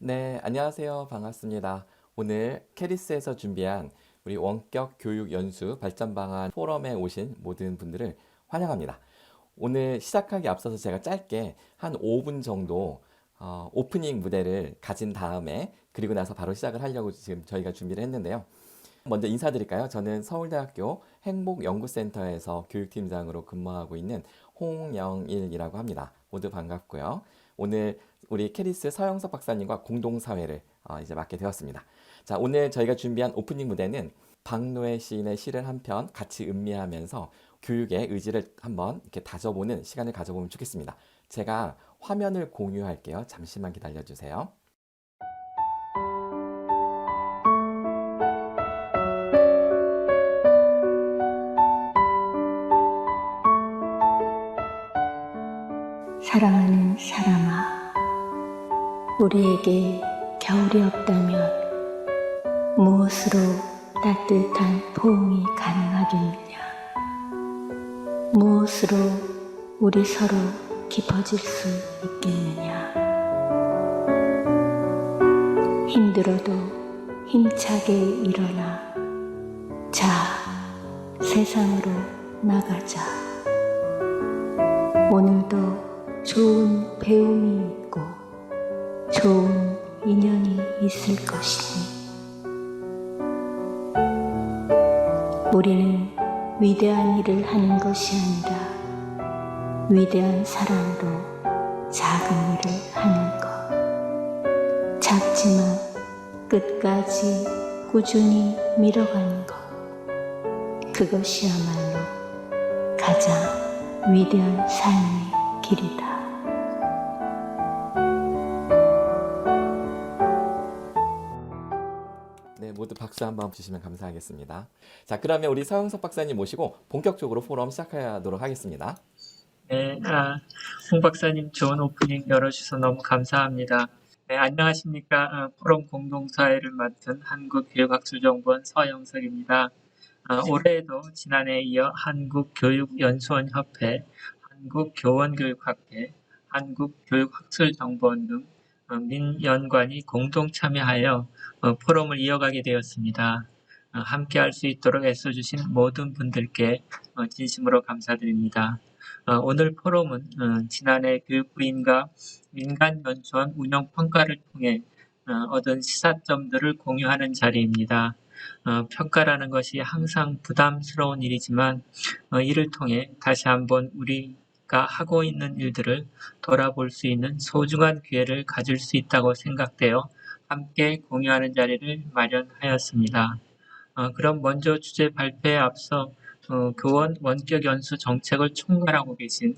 네, 안녕하세요. 반갑습니다. 오늘 캐리스에서 준비한 우리 원격 교육 연수 발전 방안 포럼에 오신 모든 분들을 환영합니다. 오늘 시작하기 앞서서 제가 짧게 한 5분 정도 오프닝 무대를 가진 다음에 그리고 나서 바로 시작을 하려고 지금 저희가 준비를 했는데요. 먼저 인사드릴까요? 저는 서울대학교 행복연구센터에서 교육팀장으로 근무하고 있는 홍영일이라고 합니다. 모두 반갑고요. 오늘 우리 캐리스 서영석 박사님과 공동사회를 이제 맡게 되었습니다. 자, 오늘 저희가 준비한 오프닝 무대는 박노해 시인의 시를 한 편 같이 음미하면서 교육의 의지를 한번 이렇게 다져보는 시간을 가져보면 좋겠습니다. 제가 화면을 공유할게요. 잠시만 기다려 주세요. 사랑하는 사람아, 우리에게 겨울이 없다면 무엇으로 따뜻한 포옹이 가능하겠느냐? 무엇으로 우리 서로 깊어질 수 있겠느냐? 힘들어도 힘차게 일어나. 자, 세상으로 나가자. 오늘도 좋은 배움이 있고 좋은 인연이 있을 것이니 우리는 위대한 일을 하는 것이 아니라 위대한 사랑으로 작은 일을 하는 것. 작지만 끝까지 꾸준히 밀어가는 것. 그것이야말로 가장 위대한 삶의 길이다. 네, 모두 박수 한번 주시면 감사하겠습니다. 자, 그러면 우리 서영석 박사님 모시고 본격적으로 포럼 시작하도록 하겠습니다. 네, 홍 박사님 좋은 오프닝 열어주셔서 너무 감사합니다. 네, 안녕하십니까. 포럼 공동사회를 맡은 한국교육학술정보원 서영석입니다. 올해에도 지난해에 이어 한국교육연수원협회, 한국교원교육학회, 한국교육학술정보원 등 민연관이 공동 참여하여 포럼을 이어가게 되었습니다. 함께할 수 있도록 애써주신 모든 분들께 진심으로 감사드립니다. 오늘 포럼은 지난해 교육부인과 민간연수원 운영평가를 통해 얻은 시사점들을 공유하는 자리입니다. 평가라는 것이 항상 부담스러운 일이지만 이를 통해 다시 한번 우리가 하고 있는 일들을 돌아볼 수 있는 소중한 기회를 가질 수 있다고 생각되어 함께 공유하는 자리를 마련하였습니다. 그럼 먼저 주제 발표에 앞서 교원 원격 연수 정책을 총괄하고 계신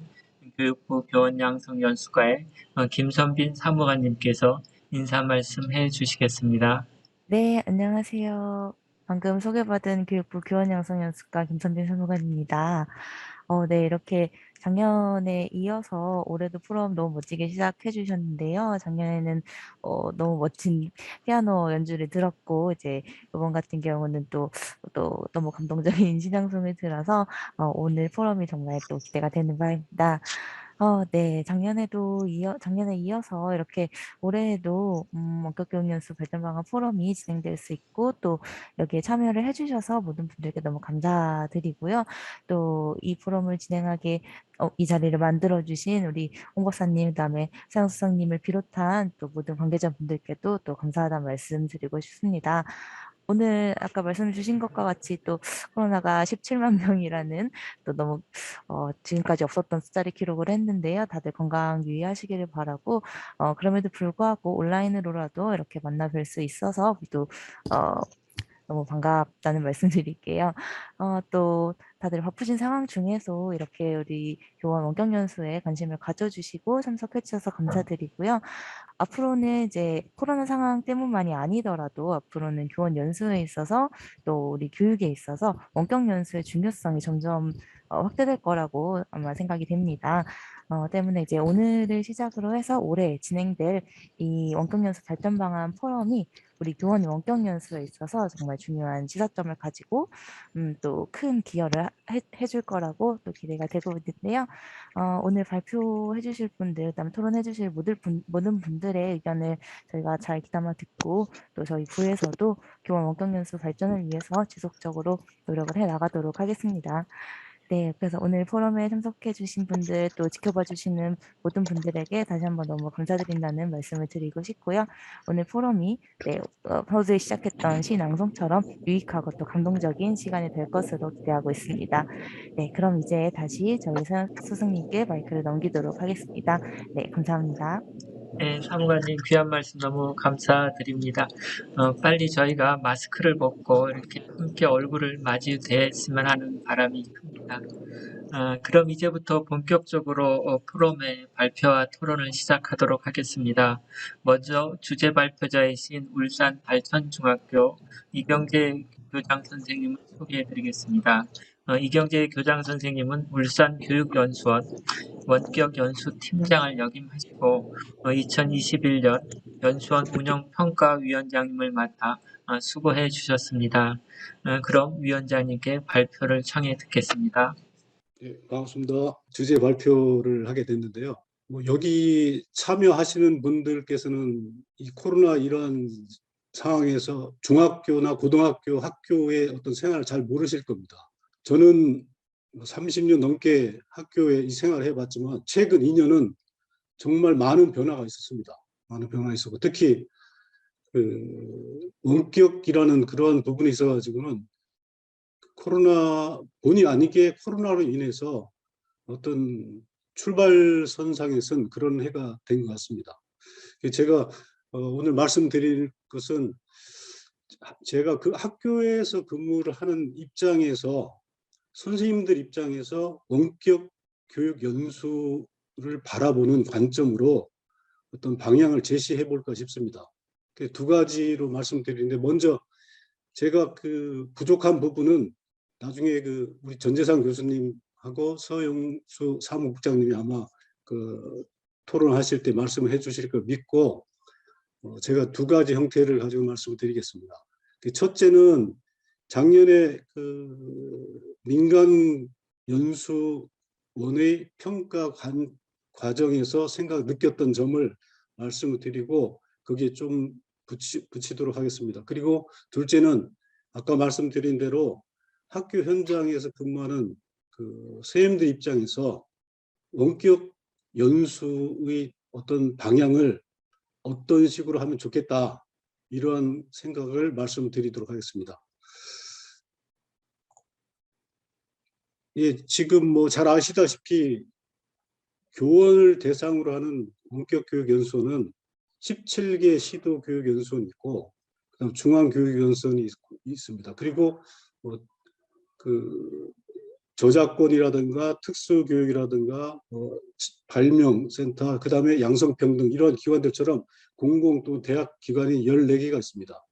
교육부 교원양성연수과의 김선빈 사무관님께서 인사 말씀해 주시겠습니다. 네, 안녕하세요. 방금 소개받은 교육부 교원양성연수과 김선빈 사무관입니다. 네, 이렇게 작년에 이어서 올해도 프롬 너무 멋지게 시작해 주셨는데요. 작년에는 너무 멋진 피아노 연주를 들었고, 이제 이번 같은 경우는 또 너무 감동적인 신앙송을 들어서 오늘 포럼이 정말 또 기대가 되는 바입니다. 네, 작년에 이어서 이렇게 올해에도 원격교육연수 발전방안 포럼이 진행될 수 있고 또 여기에 참여를 해주셔서 모든 분들께 너무 감사드리고요. 또 이 포럼을 진행하게 이 자리를 만들어주신 우리 홍 박사님, 그다음에 서영 수석님을 비롯한 또 모든 관계자분들께도 또 감사하다는 말씀드리고 싶습니다. 오늘 아까 말씀 주신 것과 같이 또 코로나가 17만 명이라는 또 너무 지금까지 없었던 숫자를 기록을 했는데요. 다들 건강 유의하시기를 바라고 그럼에도 불구하고 온라인으로라도 이렇게 만나 뵐 수 있어서 또 너무 반갑다는 말씀 드릴게요. 또 다들 바쁘신 상황 중에서 이렇게 우리 교원 원격연수에 관심을 가져주시고 참석해 주셔서 감사드리고요. 앞으로는 이제 코로나 상황 때문만이 아니더라도 앞으로는 교원 연수에 있어서 또 우리 교육에 있어서 원격 연수의 중요성이 점점 확대될 거라고 아마 생각이 됩니다. 때문에 이제 오늘을 시작으로 해서 올해 진행될 이 원격연수 발전 방안 포럼이 우리 교원 원격 연수에 있어서 정말 중요한 시사점을 가지고 또 큰 기여를 해줄 거라고 또 기대가 되고 있는데요. 오늘 발표해 주실 분들, 그다음에 토론해 주실 모든 분들의 의견을 저희가 잘 귀담아 듣고 또 저희 부에서도 교원 원격 연수 발전을 위해서 지속적으로 노력을 해 나가도록 하겠습니다. 네, 그래서 오늘 포럼에 참석해 주신 분들 또 지켜봐 주시는 모든 분들에게 다시 한번 너무 감사드린다는 말씀을 드리고 싶고요. 오늘 포럼이 어제 시작했던 시낭송처럼 유익하고 또 감동적인 시간이 될 것으로 기대하고 있습니다. 네, 그럼 이제 다시 저희 스승님께 마이크를 넘기도록 하겠습니다. 네, 감사합니다. 네, 사무관님 귀한 말씀 너무 감사드립니다. 빨리 저희가 마스크를 벗고 이렇게 함께 얼굴을 마주대했으면 하는 바람이 큽니다. 그럼 이제부터 본격적으로 포럼의 발표와 토론을 시작하도록 하겠습니다. 먼저 주제 발표자이신 울산 발천중학교 이경재 교장 선생님을 소개해드리겠습니다. 이경재 교장 선생님은 울산교육연수원 원격 연수 팀장을 역임하시고 2021년 연수원 운영평가위원장님을 맡아 수고해 주셨습니다. 그럼 위원장님께 발표를 청해 듣겠습니다. 네, 반갑습니다. 주제 발표를 하게 됐는데요. 여기 참여하시는 분들께서는 이 코로나 이런 상황에서 중학교나 고등학교 학교의 어떤 생활을 잘 모르실 겁니다. 저는 30년 넘게 학교에 이 생활을 해봤지만 최근 2년은 정말 많은 변화가 있었습니다. 많은 변화가 있었고 특히 원격이라는 그러한 부분에 있어가지고는 코로나 본의 아니게 코로나로 인해서 어떤 출발선상에 선 그런 해가 된 것 같습니다. 제가 오늘 말씀드릴 것은 제가 그 학교에서 근무를 하는 입장에서 선생님들 입장에서 원격 교육 연수를 바라보는 관점으로 어떤 방향을 제시해 볼까 싶습니다. 두 가지로 말씀드리는데 먼저 제가 그 부족한 부분은 나중에 우리 전재상 교수님하고 서영수 사무국장님이 아마 토론하실 때 말씀을 해주실 걸 믿고 제가 두 가지 형태를 가지고 말씀을 드리겠습니다. 첫째는 작년에 민간 연수원의 평가 과정에서 느꼈던 점을 말씀을 드리고 거기에 좀 붙이도록 하겠습니다. 그리고 둘째는 아까 말씀드린 대로 학교 현장에서 근무하는 선생님들 입장에서 원격 연수의 어떤 방향을 어떤 식으로 하면 좋겠다 이러한 생각을 말씀드리도록 하겠습니다. 예, 지금 잘 아시다시피 교원을 대상으로 하는 원격 교육 연수원은 17개 시도 교육 연수원이 있고 그다음 중앙 교육 연수원이 있습니다. 그리고 저작권이라든가 특수교육이라든가 발명센터, 그 다음에 양성평등 이런 기관들처럼 공공 또 대학 기관이 14개가 있습니다.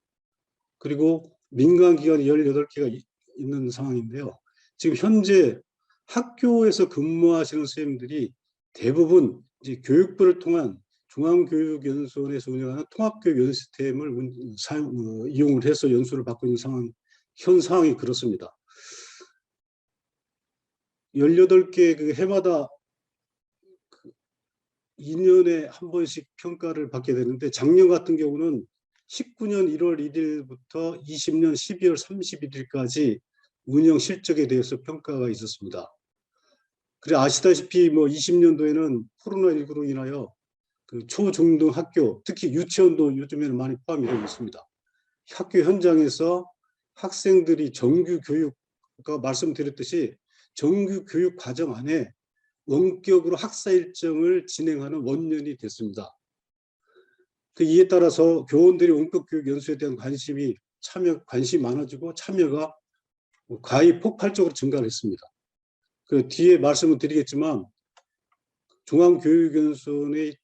그리고 민간 기관이 18개가 있는 상황인데요. 지금 현재 학교에서 근무하시는 선생님들이 대부분 이제 교육부를 통한 중앙교육연수원에서 운영하는 통합교육 시스템을 이용을 해서 연수를 받고 있는 현 상황이 그렇습니다. 18개 해마다 2년에 한 번씩 평가를 받게 되는데 작년 같은 경우는 19년 1월 1일부터 20년 12월 31일까지 운영 실적에 대해서 평가가 있었습니다. 그래 아시다시피 20년도에는 코로나19로 인하여 초중등 학교, 특히 유치원도 요즘에는 많이 포함이 되어 있습니다. 학교 현장에서 학생들이 정규 교육, 아까 말씀드렸듯이 정규 교육 과정 안에 원격으로 학사 일정을 진행하는 원년이 됐습니다. 이에 따라서 교원들이 원격 교육 연수에 대한 관심이 많아지고 참여가 가히 폭발적으로 증가를 했습니다. 뒤에 말씀을 드리겠지만 중앙교육연수원의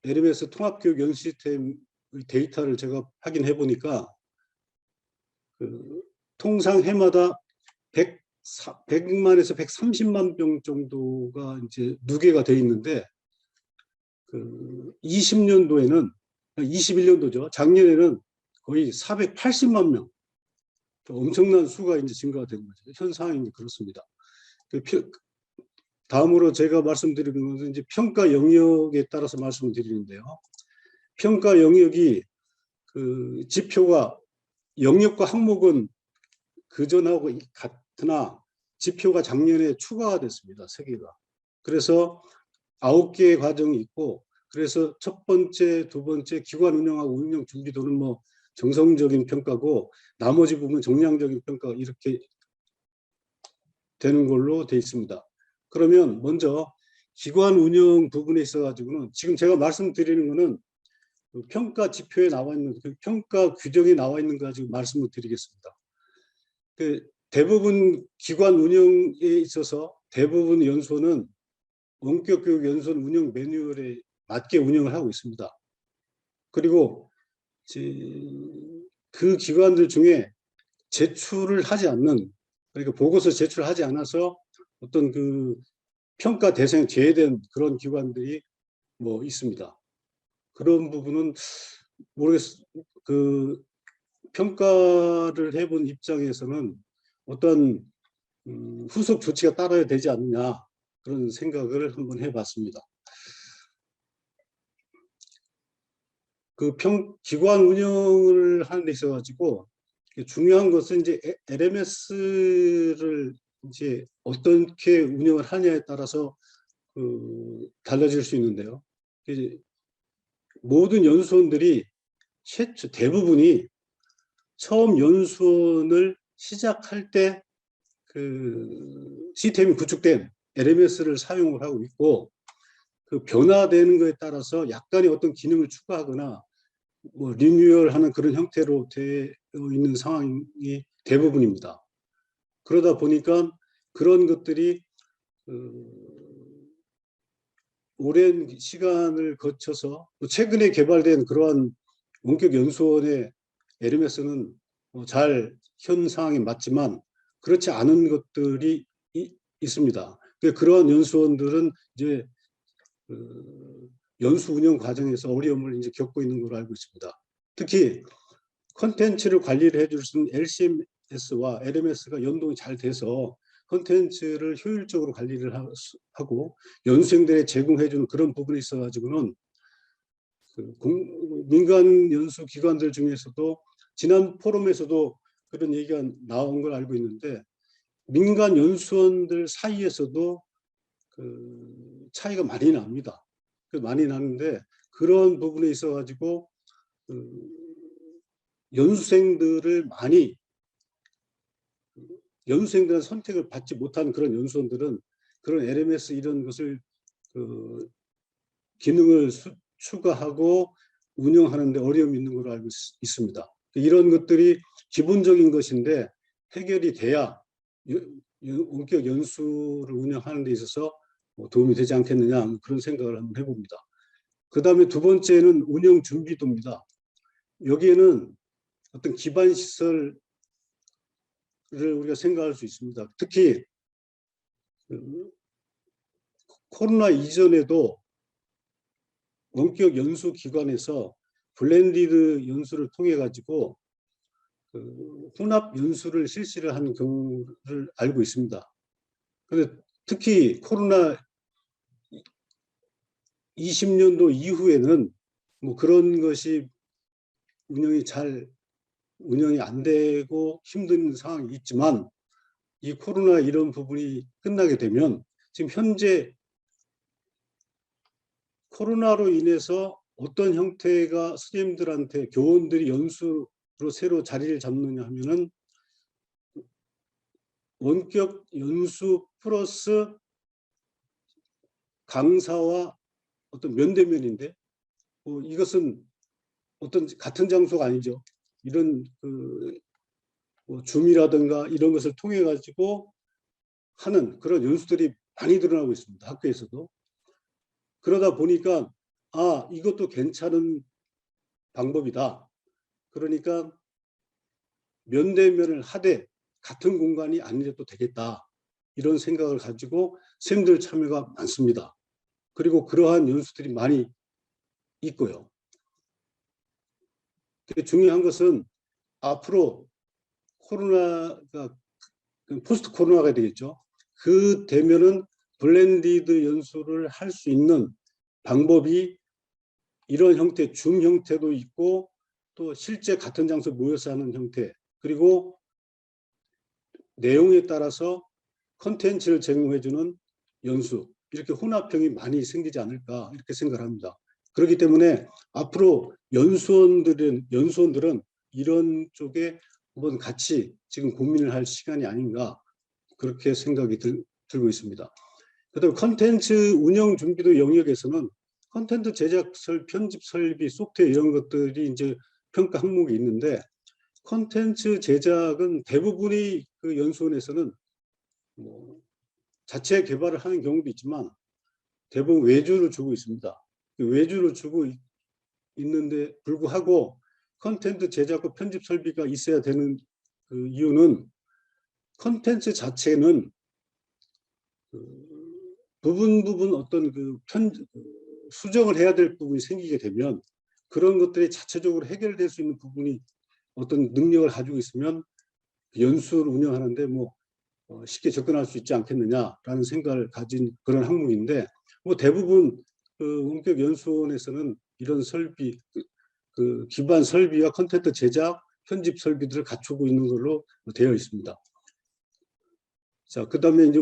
LMS 통합교육 시스템 데이터를 제가 확인해 보니까 통상 해마다 100만에서 130만 병 정도가 이제 누계가 돼 있는데, 그 20년도에는 21년도죠. 작년에는 거의 480만 명, 엄청난 수가 이제 증가가 된 거죠. 현 상황이 그렇습니다. 다음으로 제가 말씀드리는 것은 이제 평가 영역에 따라서 말씀을 드리는데요. 평가 영역이 그 지표가 영역과 항목은 그전하고 같으나 지표가 작년에 추가가 됐습니다. 3개가. 그래서 9개의 과정이 있고, 그래서 첫 번째, 두 번째 기관 운영하고 운영 준비도는 뭐 정성적인 평가고, 나머지 부분 정량적인 평가가 이렇게 되는 걸로 되어 있습니다. 그러면 먼저 기관 운영 부분에 있어 가지고는 지금 제가 말씀드리는 거는 그 평가 지표에 나와 있는 그 평가 규정에 나와 있는 거 가지고 말씀을 드리겠습니다. 그 대부분 기관 운영에 있어서 대부분 연수원은 원격 교육 연수원 운영 매뉴얼에 맞게 운영을 하고 있습니다. 그리고 그 기관들 중에 제출을 하지 않는, 그러니까 보고서 제출하지 않아서 어떤 그 평가 대상에 제외된 그런 기관들이 뭐 있습니다. 그런 부분은 모르겠어요. 그 평가를 해본 입장에서는 어떤 후속 조치가 따라야 되지 않느냐, 그런 생각을 한번 해봤습니다. 그 기관 운영을 하는 데 있어 가지고 중요한 것은 이제 LMS를 이제 어떻게 운영을 하냐에 따라서 달라질 수 있는데요. 모든 연수원들이 대부분이 처음 연수원을 시작할 때 그 시스템이 구축된 LMS를 사용을 하고 있고, 그 변화되는 것에 따라서 약간의 어떤 기능을 추가하거나 뭐 리뉴얼하는 그런 형태로 되어 있는 상황이 대부분입니다. 그러다 보니까 그런 것들이 오랜 시간을 거쳐서 최근에 개발된 그러한 원격 연수원의 LMS는 잘 현 상황에 맞지만 그렇지 않은 것들이 있습니다. 그런 연수원들은 이제 연수 운영 과정에서 어려움을 이제 겪고 있는 걸로 알고 있습니다. 특히 콘텐츠를 관리를 해줄 수 있는 LCMS와 LMS가 연동이 잘 돼서 콘텐츠를 효율적으로 관리를 하고 연수생들에 제공해주는 그런 부분이 있어가지고는 민간 연수 기관들 중에서도 지난 포럼에서도 그런 얘기가 나온 걸 알고 있는데, 민간 연수원들 사이에서도 그 차이가 많이 납니다. 많이 나는데 그런 부분에 있어 가지고 연수생들을 많이 연수생들의 선택을 받지 못한 그런 연수원들은 그런 LMS 이런 것을 기능을 추가하고 운영하는데 어려움이 있는 걸로 알고 있습니다. 이런 것들이 기본적인 것인데 해결이 돼야 원격 연수를 운영하는 데 있어서 도움이 되지 않겠느냐, 그런 생각을 한번 해봅니다. 그 다음에 두 번째는 운영 준비도입니다. 여기에는 어떤 기반 시설을 우리가 생각할 수 있습니다. 특히 코로나 이전에도 원격 연수 기관에서 블렌디드 연수를 통해 가지고 혼합 연수를 실시를 한 경우를 알고 있습니다. 그런데 특히 코로나 20년도 이후에는 뭐 그런 것이 운영이 안 되고 힘든 상황이 있지만, 이 코로나 이런 부분이 끝나게 되면 지금 현재 코로나로 인해서 어떤 형태가 선생님들한테 교원들이 연수로 새로 자리를 잡느냐 하면은 원격 연수 플러스 강사와 어떤 면대면인데, 이것은 어떤 같은 장소가 아니죠. 이런 뭐 줌이라든가 이런 것을 통해 가지고 하는 그런 연수들이 많이 늘어나고 있습니다. 학교에서도. 그러다 보니까 이것도 괜찮은 방법이다. 그러니까 면대면을 하되 같은 공간이 아니래도 되겠다. 이런 생각을 가지고 선생님들 참여가 많습니다. 그리고 그러한 연수들이 많이 있고요. 중요한 것은 앞으로 코로나가 포스트 코로나가 되겠죠. 그 되면은 블렌디드 연수를 할 수 있는 방법이 이런 형태, 줌 형태도 있고 또 실제 같은 장소 모여서 하는 형태, 그리고 내용에 따라서 컨텐츠를 제공해주는 연수, 이렇게 혼합형이 많이 생기지 않을까 이렇게 생각합니다. 그렇기 때문에 앞으로 연수원들은 이런 쪽에 한번 같이 지금 고민을 할 시간이 아닌가 그렇게 생각이 들고 있습니다. 그다음에 컨텐츠 운영 준비도 영역에서는 컨텐츠 제작, 편집, 설비, 소프트웨어 이런 것들이 이제 평가 항목이 있는데 컨텐츠 제작은 대부분이 그 연수원에서는 뭐 자체 개발을 하는 경우도 있지만 대부분 외주를 주고 있습니다. 외주를 주고 있는데 불구하고 컨텐츠 제작과 편집 설비가 있어야 되는 그 이유는 컨텐츠 자체는 부분 어떤 수정을 해야 될 부분이 생기게 되면 그런 것들이 자체적으로 해결될 수 있는 부분이 어떤 능력을 가지고 있으면 연수를 운영하는데 쉽게 접근할 수 있지 않겠느냐라는 생각을 가진 그런 항목인데 대부분 원격 연수원에서는 이런 설비, 기반 설비와 컨텐츠 제작, 편집 설비들을 갖추고 있는 걸로 되어 있습니다. 자, 그다음에 이제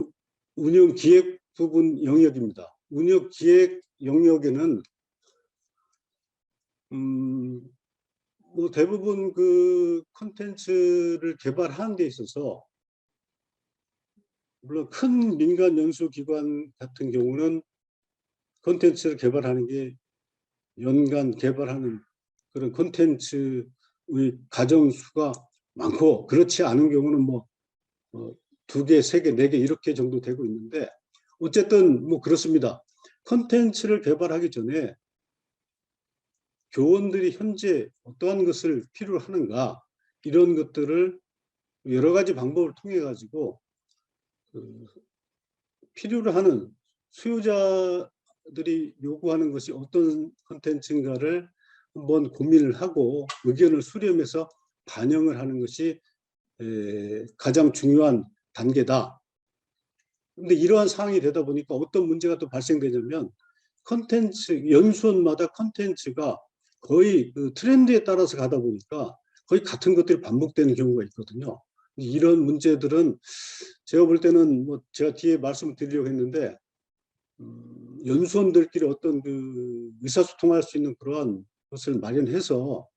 운영 기획 부분 영역입니다. 운영 기획 영역에는 대부분 그 콘텐츠를 개발하는 데 있어서 물론 큰 민간 연수기관 같은 경우는 콘텐츠를 개발하는 게 연간 개발하는 그런 콘텐츠의 가정 수가 많고 그렇지 않은 경우는 2개, 3개, 4개 이렇게 정도 되고 있는데 어쨌든 그렇습니다. 콘텐츠를 개발하기 전에 교원들이 현재 어떠한 것을 필요로 하는가 이런 것들을 여러 가지 방법을 통해 가지고 필요로 하는 수요자들이 요구하는 것이 어떤 콘텐츠인가를 한번 고민을 하고 의견을 수렴해서 반영을 하는 것이 가장 중요한 단계다. 그런데 이러한 상황이 되다 보니까 어떤 문제가 또 발생되냐면 콘텐츠 연수원마다 콘텐츠가 거의 그 트렌드에 따라서 가다 보니까 거의 같은 것들이 반복되는 경우가 있거든요. 이런 문제들은 제가 볼 때는 제가 뒤에 말씀을 드리려고 했는데 연수원들끼리 어떤 의사소통할 수 있는 그러한 것을 마련해서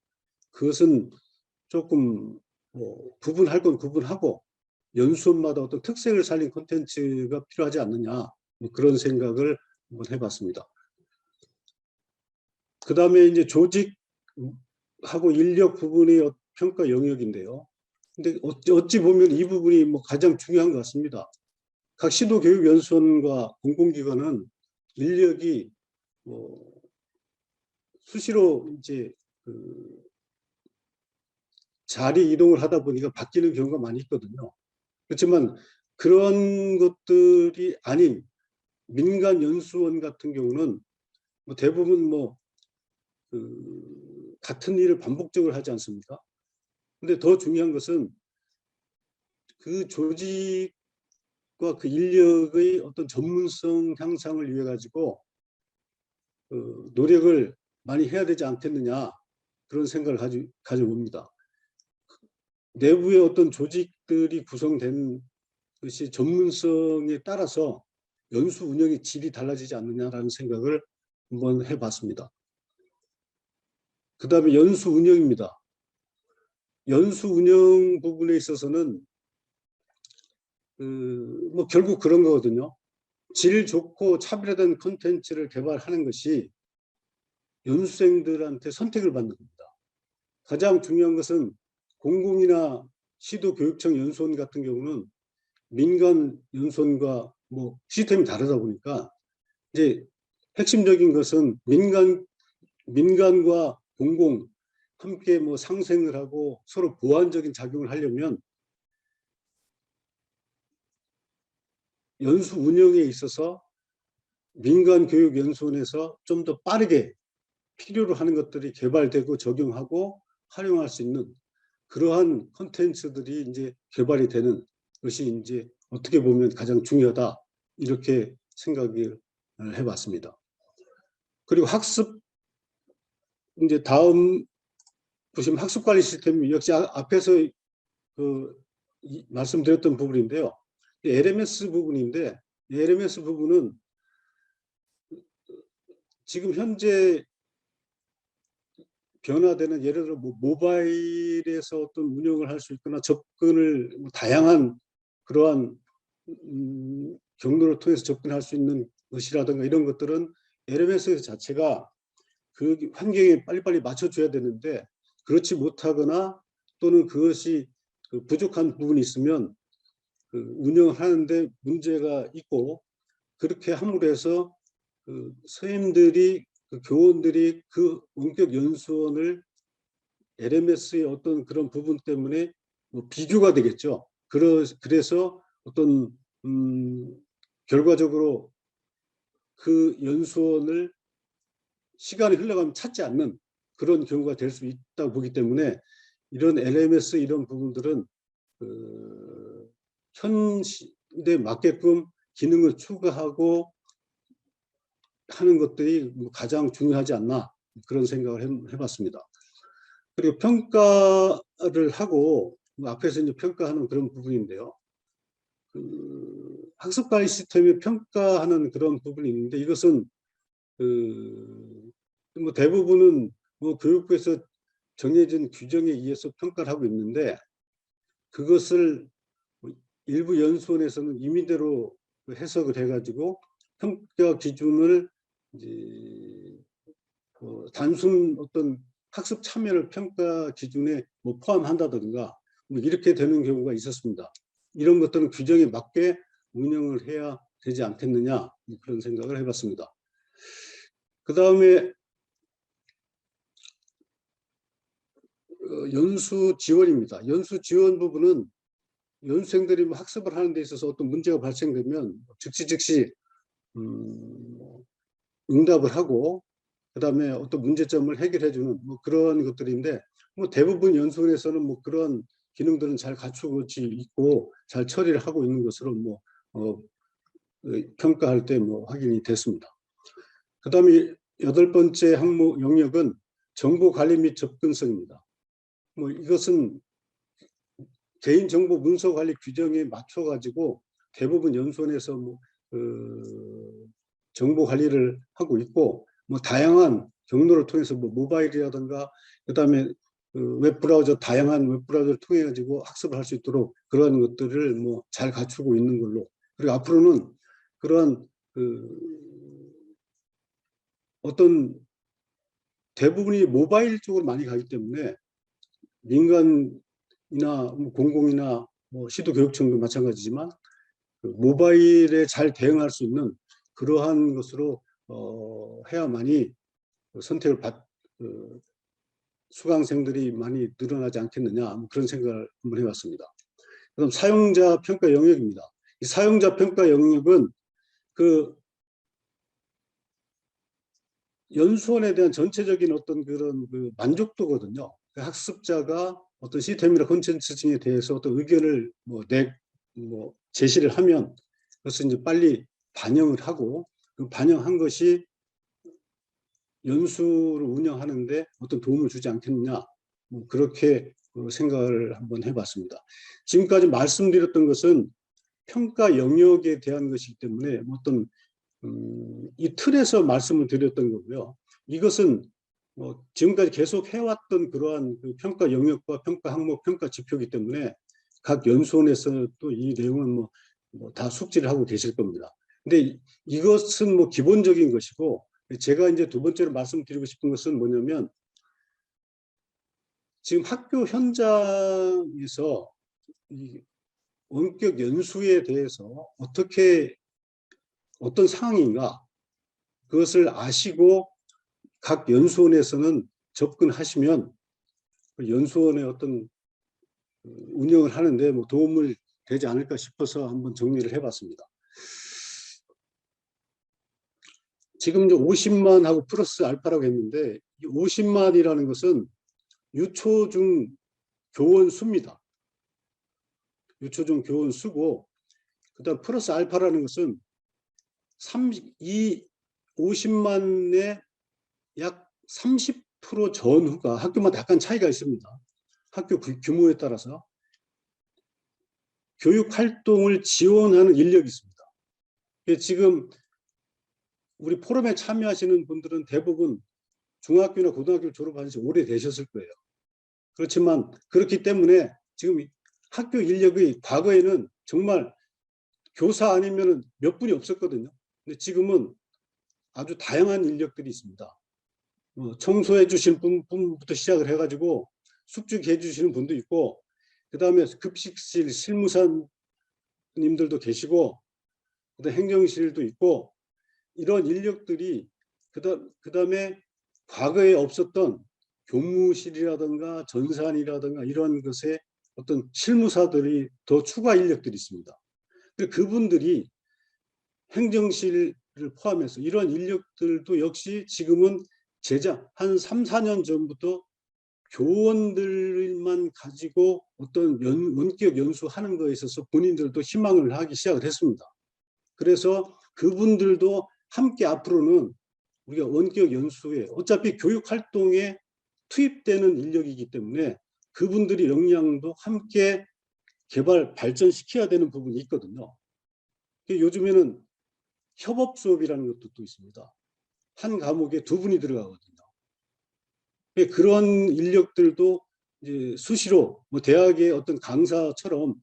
그것은 조금 구분할 건 구분하고 연수원마다 어떤 특색을 살린 콘텐츠가 필요하지 않느냐 그런 생각을 한번 해봤습니다. 그 다음에 이제 조직하고 인력 부분의 평가 영역인데요. 근데 어찌 보면 이 부분이 가장 중요한 것 같습니다. 각 시도교육연수원과 공공기관은 인력이 수시로 이제 자리 이동을 하다 보니까 바뀌는 경우가 많이 있거든요. 그렇지만 그런 것들이 아닌 민간 연수원 같은 경우는 대부분 같은 일을 반복적으로 하지 않습니까? 근데 더 중요한 것은 그 조직과 그 인력의 어떤 전문성 향상을 위해 가지고 노력을 많이 해야 되지 않겠느냐 그런 생각을 가져봅니다. 내부의 어떤 조직들이 구성된 것이 전문성에 따라서 연수 운영의 질이 달라지지 않느냐라는 생각을 한번 해봤습니다. 그 다음에 연수 운영입니다. 연수 운영 부분에 있어서는 결국 그런 거거든요. 질 좋고 차별화된 콘텐츠를 개발하는 것이 연수생들한테 선택을 받는 겁니다. 가장 중요한 것은 공공이나 시도교육청 연수원 같은 경우는 민간 연수원과 시스템이 다르다 보니까 이제 핵심적인 것은 민간과 공공 함께 상생을 하고 서로 보완적인 작용을 하려면 연수 운영에 있어서 민간교육연수원에서 좀 더 빠르게 필요로 하는 것들이 개발되고 적용하고 활용할 수 있는 그러한 콘텐츠들이 이제 개발이 되는 것이 이제 어떻게 보면 가장 중요하다 이렇게 생각을 해봤습니다. 그리고 학습 이제 다음 보시면 학습관리 시스템 역시 앞에서 말씀드렸던 부분인데요. LMS 부분인데 LMS 부분은 지금 현재 변화되는 예를 들어 모바일에서 어떤 운영을 할 수 있거나 접근을 다양한 그러한 경로를 통해서 접근할 수 있는 것이라든가 이런 것들은 LMS 자체가 그 환경에 빨리빨리 맞춰줘야 되는데 그렇지 못하거나 또는 그것이 부족한 부분이 있으면 운영을 하는데 문제가 있고 그렇게 함으로 해서 선생님들이 교원들이 그 원격 연수원을 LMS의 어떤 그런 부분 때문에 비교가 되겠죠. 그래서 어떤 결과적으로 그 연수원을 시간이 흘러가면 찾지 않는 그런 경우가 될 수 있다고 보기 때문에 이런 LMS 이런 부분들은 현 시대에 맞게끔 기능을 추가하고 하는 것들이 가장 중요하지 않나 그런 생각을 해봤습니다. 그리고 평가를 하고 앞에서 이제 평가하는 그런 부분인데요. 학습관리 시스템에 평가하는 그런 부분이 있는데 이것은 뭐 대부분은 뭐 교육부에서 정해진 규정에 의해서 평가를 하고 있는데 그것을 일부 연수원에서는 임의대로 해석을 해가지고 평가 기준을 이제 단순 어떤 학습 참여를 평가 기준에 뭐 포함한다든가 뭐 이렇게 되는 경우가 있었습니다. 이런 것들은 규정에 맞게 운영을 해야 되지 않겠느냐 그런 생각을 해봤습니다. 그 다음에 연수 지원입니다. 연수 지원 부분은 연수생들이 학습을 하는 데 있어서 어떤 문제가 발생되면 즉시 응답을 하고 그다음에 어떤 문제점을 해결해주는 뭐 그런 것들인데 뭐 대부분 연수원에서는 뭐 그런 기능들은 잘 갖추고 있고 잘 처리를 하고 있는 것으로 뭐 평가할 때 뭐 확인이 됐습니다. 그다음에 8번째 항목 영역은 정보 관리 및 접근성입니다. 뭐 이것은 개인정보 문서 관리 규정에 맞춰 가지고 대부분 연수원에서 뭐 정보 관리를 하고 있고 뭐 다양한 경로를 통해서 뭐 모바일이라든가 그다음에 웹브라우저 다양한 웹브라우저를 통해 가지고 학습을 할 수 있도록 그러한 것들을 뭐 잘 갖추고 있는 걸로 그리고 앞으로는 그러한 어떤 대부분이 모바일 쪽으로 많이 가기 때문에 민간이나 뭐 공공이나 뭐 시도교육청도 마찬가지지만 모바일에 잘 대응할 수 있는 그러한 것으로 해야만이 선택을 수강생들이 많이 늘어나지 않겠느냐 그런 생각을 한번 해봤습니다. 그럼 사용자 평가 영역입니다. 이 사용자 평가 영역은 그 연수원에 대한 전체적인 어떤 그런 만족도거든요. 그 학습자가 어떤 시스템이나 콘텐츠에 대해서 어떤 의견을 뭐 제시를 하면 그것을 이제 빨리 반영을 하고 그 반영한 것이 연수를 운영하는데 어떤 도움을 주지 않겠느냐 뭐 그렇게 생각을 한번 해봤습니다. 지금까지 말씀드렸던 것은 평가 영역에 대한 것이기 때문에 어떤 이 틀에서 말씀을 드렸던 거고요. 이것은 지금까지 계속 해왔던 그러한 평가 영역과 평가 항목, 평가 지표이기 때문에 각 연수원에서 또 이 내용은 뭐 다 숙지를 하고 계실 겁니다. 근데 이것은 뭐 기본적인 것이고 제가 이제 두 번째로 말씀드리고 싶은 것은 뭐냐면 지금 학교 현장에서 이 원격 연수에 대해서 어떤 상황인가 그것을 아시고 각 연수원에서는 접근하시면 연수원의 어떤 운영을 하는데 뭐 도움을 되지 않을까 싶어서 한번 정리를 해봤습니다. 지금 이제 50만 하고 플러스 알파라고 했는데 이 50만이라는 것은 유초중 교원 수입니다. 유초중 교원 수고 그다음 플러스 알파라는 것은 이 50만의 약 30% 전후가 학교마다 약간 차이가 있습니다. 학교 규모에 따라서 교육 활동을 지원하는 인력이 있습니다. 지금 우리 포럼에 참여하시는 분들은 대부분 중학교나 고등학교를 졸업한 지 오래되셨을 거예요. 그렇지만 그렇기 때문에 지금 학교 인력이 과거에는 정말 교사 아니면 몇 분이 없었거든요. 근데 지금은 아주 다양한 인력들이 있습니다. 청소해 주시는 분부터 시작을 해가지고 숙직해 주시는 분도 있고 그다음에 급식실 실무사님들도 계시고 그다음에 행정실도 있고 이런 인력들이 그다음에 과거에 없었던 교무실이라든가 전산이라든가 이런 것에 어떤 실무사들이 더 추가 인력들이 있습니다. 그분들이 행정실을 포함해서 이런 인력들도 역시 지금은 한 3, 4년 전부터 교원들만 가지고 어떤 원격 연수하는 거에 있어서 본인들도 희망을 하기 시작을 했습니다. 그래서 그분들도 함께 앞으로는 우리가 원격 연수에 어차피 교육 활동에 투입되는 인력이기 때문에 그분들의 역량도 함께 발전시켜야 되는 부분이 있거든요. 요즘에는 협업 수업이라는 것도 또 있습니다. 한 과목에 2분이 들어가거든요. 그런 인력들도 이제 수시로 대학의 어떤 강사처럼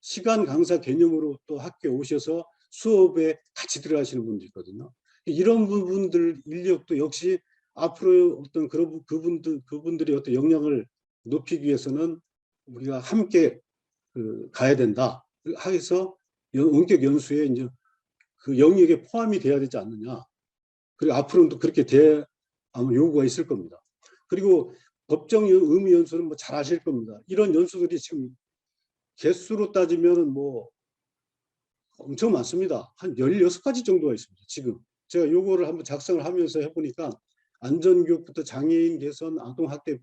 시간 강사 개념으로 또 학교에 오셔서 수업에 같이 들어가시는 분도 있거든요. 이런 부분들 인력도 역시 앞으로 어떤 그분들의 어떤 역량을 높이기 위해서는 우리가 함께 가야 된다. 해서 원격 연수에 이제 그 영역에 포함이 돼야 되지 않느냐. 그리고 앞으로는 또 그렇게 아마 요구가 있을 겁니다. 그리고 법정 의무 연수는 뭐 잘 아실 겁니다. 이런 연수들이 지금 개수로 따지면 뭐 엄청 많습니다. 한 16가지 정도가 있습니다. 지금 제가 요거를 한번 작성을 하면서 해보니까 안전교육부터 장애인 개선, 아동학대,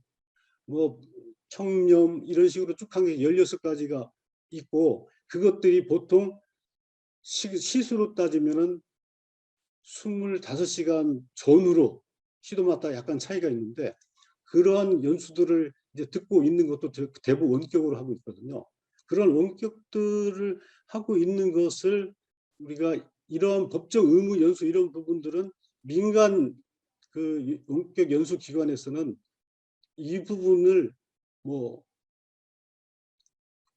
뭐 청렴 이런 식으로 쭉 한 게 16가지가 있고 그것들이 보통 시수로 따지면은 25시간 전후로 시도마다 약간 차이가 있는데 그러한 연수들을 이제 듣고 있는 것도 대부분 원격으로 하고 있거든요. 그런 원격들을 하고 있는 것을 우리가 이러한 법정 의무 연수 이런 부분들은 민간 그 원격 연수 기관에서는 이 부분을 뭐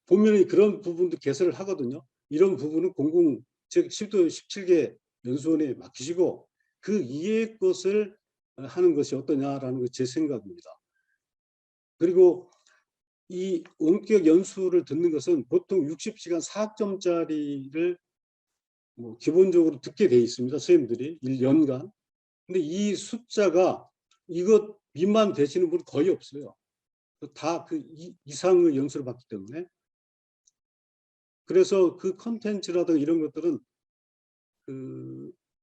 보면 그런 부분도 개설을 하거든요. 이런 부분은 즉 10도 17개 연수원에 맡기시고 그 이외의 것을 하는 것이 어떠냐라는 게 제 생각입니다. 그리고 이 원격 연수를 듣는 것은 보통 60시간 4학점짜리를 뭐 기본적으로 듣게 돼 있습니다. 선생님들이 1년간. 근데 이 숫자가 이것 미만 되시는 분 거의 없어요. 다 그 이상의 연수를 받기 때문에. 그래서 그 컨텐츠라든가 이런 것들은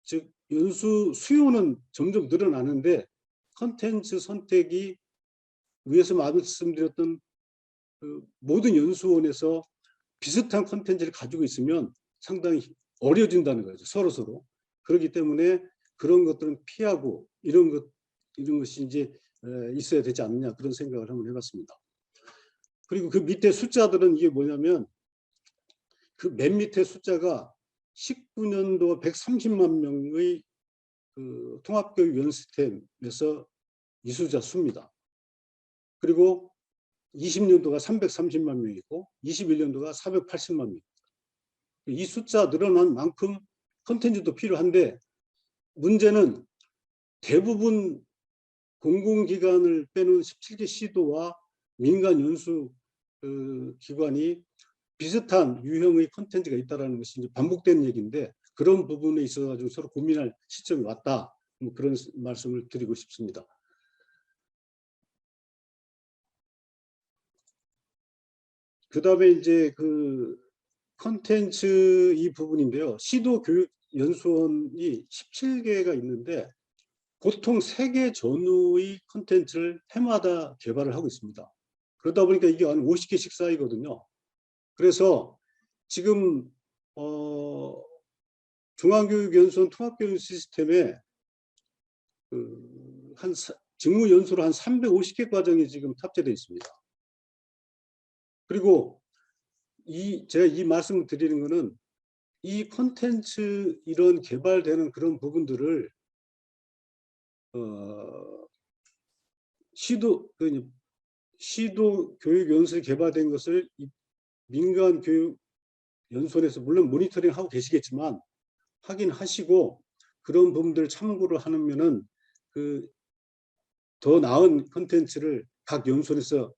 즉 연수 수요는 점점 늘어나는데 컨텐츠 선택이 위에서 말씀드렸던 모든 연수원에서 비슷한 컨텐츠를 가지고 있으면 상당히 어려진다는 거죠. 서로. 그렇기 때문에 그런 것들은 피하고 이런 것이 이제 있어야 되지 않느냐 그런 생각을 한번 해봤습니다. 그리고 그 밑에 숫자들은 이게 뭐냐면 그 맨 밑에 숫자가 19년도 130만 명의 그 통합교육 연수팀에서 이수자 수입니다. 그리고 20년도가 330만 명이고 21년도가 480만 명. 이 숫자 늘어난 만큼 컨텐츠도 필요한데 문제는 대부분 공공기관을 빼는 17개 시도와 민간 연수 기관이 비슷한 유형의 컨텐츠가 있다는 것이 이제 반복되는 얘기인데 그런 부분에 있어서 서로 고민할 시점이 왔다. 뭐 그런 말씀을 드리고 싶습니다. 그 다음에 이제 콘텐츠 이 부분인데요. 시도교육연수원이 17개가 있는데 보통 3개 전후의 콘텐츠를 해마다 개발을 하고 있습니다. 그러다 보니까 이게 한 50개씩 쌓이거든요. 그래서 지금 중앙교육연수원 통합교육 시스템에 직무연수로 한 350개 과정이 지금 탑재되어 있습니다. 그리고 제가 이 말씀을 드리는 것은 이 콘텐츠 이런 개발되는 그런 부분들을 시도 교육 연수에 개발된 것을 민간 교육 연수원에서 물론 모니터링하고 계시겠지만 확인하시고 그런 부분들 참고를 하면은 더 나은 콘텐츠를 각 연수원에서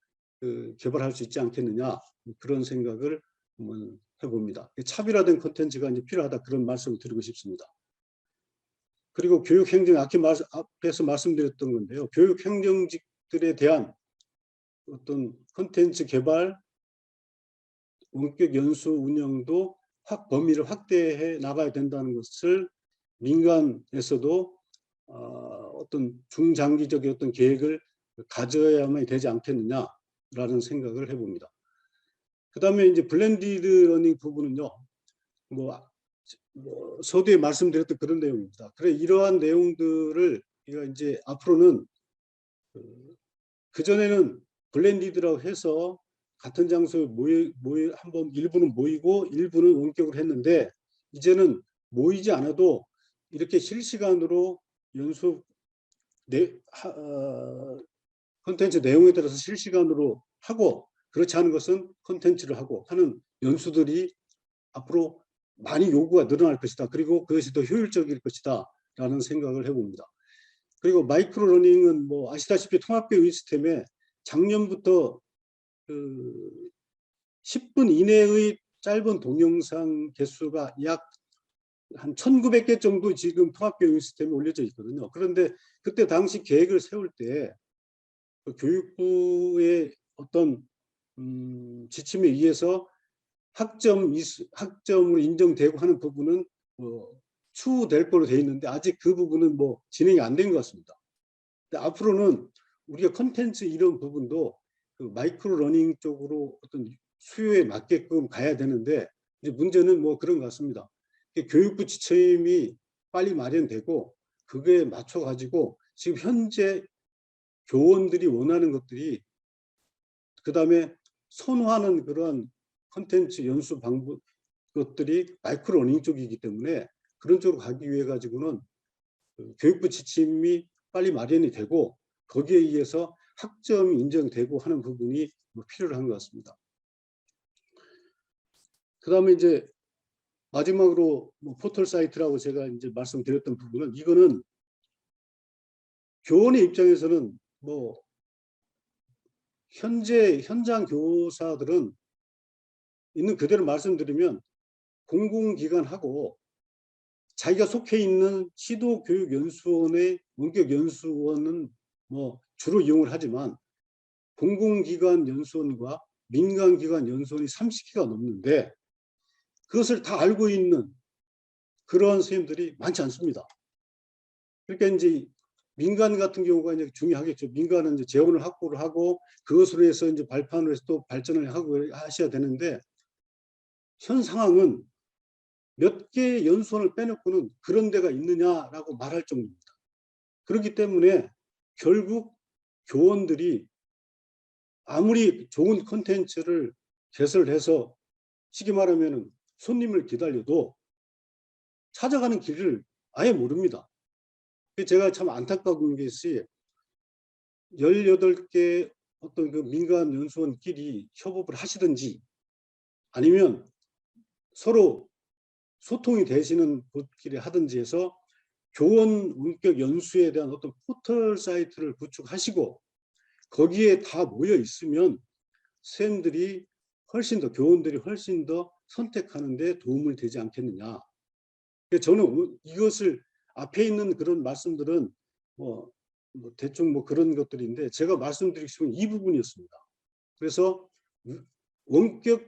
개발할 수 있지 않겠느냐, 그런 생각을 한번 해봅니다. 차별화된 콘텐츠가 이제 필요하다, 그런 말씀을 드리고 싶습니다. 그리고 교육행정, 앞에서 말씀드렸던 건데요. 교육행정직들에 대한 어떤 콘텐츠 개발, 원격 연수 운영도 범위를 확대해 나가야 된다는 것을 민간에서도 어떤 중장기적인 어떤 계획을 가져야만 되지 않겠느냐라는 생각을 해봅니다. 그 다음에 이제 블렌디드 러닝 부분은요, 서두에 말씀드렸던 그런 내용입니다. 그래, 이러한 내용들을 우리가 이제 앞으로는 그전에는 블렌디드라고 해서 같은 장소에 한번 일부는 모이고 일부는 원격으로 했는데, 이제는 모이지 않아도 이렇게 실시간으로 연수 콘텐츠 내용에 따라서 실시간으로 하고, 그렇지 않은 것은 콘텐츠를 하고 하는 연수들이 앞으로 많이 요구가 늘어날 것이다. 그리고 그것이 더 효율적일 것이다 라는 생각을 해봅니다. 그리고 마이크로 러닝은 아시다시피 통합교육 시스템에 작년부터 10분 이내의 짧은 동영상 개수가 약 한 1900개 정도 지금 통합교육 시스템에 올려져 있거든요. 그런데 그때 당시 계획을 세울 때 교육부의 어떤 지침에 의해서 학점으로 인정되고 하는 부분은 추후될 거로 되어 있는데, 아직 그 부분은 진행이 안 된 것 같습니다. 근데 앞으로는 우리가 콘텐츠 이런 부분도 마이크로 러닝 쪽으로 어떤 수요에 맞게끔 가야 되는데, 이제 문제는 그런 것 같습니다. 교육부 지침이 빨리 마련되고 그거에 맞춰 가지고 지금 현재 교원들이 원하는 것들이, 그 다음에 선호하는 그런 콘텐츠 연수 방법 것들이 마이크로 러닝 쪽이기 때문에 그런 쪽으로 가기 위해 가지고는 교육부 지침이 빨리 마련이 되고 거기에 의해서 학점이 인정되고 하는 부분이 필요한 것 같습니다. 그 다음에 이제 마지막으로 포털 사이트라고 제가 이제 말씀드렸던 부분은, 이거는 교원의 입장에서는 현재 현장 교사들은 있는 그대로 말씀드리면 공공기관하고 자기가 속해 있는 시도교육연수원의 원격연수원은 주로 이용을 하지만 공공기관 연수원과 민간기관 연수원이 30개가 넘는데 그것을 다 알고 있는 그런 선생님들이 많지 않습니다. 그러니까 이제 민간 같은 경우가 이제 중요하겠죠. 민간은 이제 재원을 확보를 하고 그것으로 해서 이제 발판을 해서 또 발전을 하고 하셔야 되는데, 현 상황은 몇 개 연수원을 빼놓고는 그런 데가 있느냐라고 말할 정도입니다. 그렇기 때문에 결국 교원들이 아무리 좋은 콘텐츠를 개설해서 쉽게 말하면 손님을 기다려도 찾아가는 길을 아예 모릅니다. 제가 참 안타까운 것이 18개 어떤 그 민간 연수원끼리 협업을 하시든지 아니면 서로 소통이 되시는 곳끼리 하든지 해서 교원 원격 연수에 대한 어떤 포털 사이트를 구축하시고 거기에 다 모여 있으면 선생님들이 훨씬 더, 교원들이 훨씬 더 선택하는 데 도움을 되지 않겠느냐. 저는 이것을 앞에 있는 그런 말씀들은 대충 그런 것들인데, 제가 말씀드리고 싶은 이 부분이었습니다. 그래서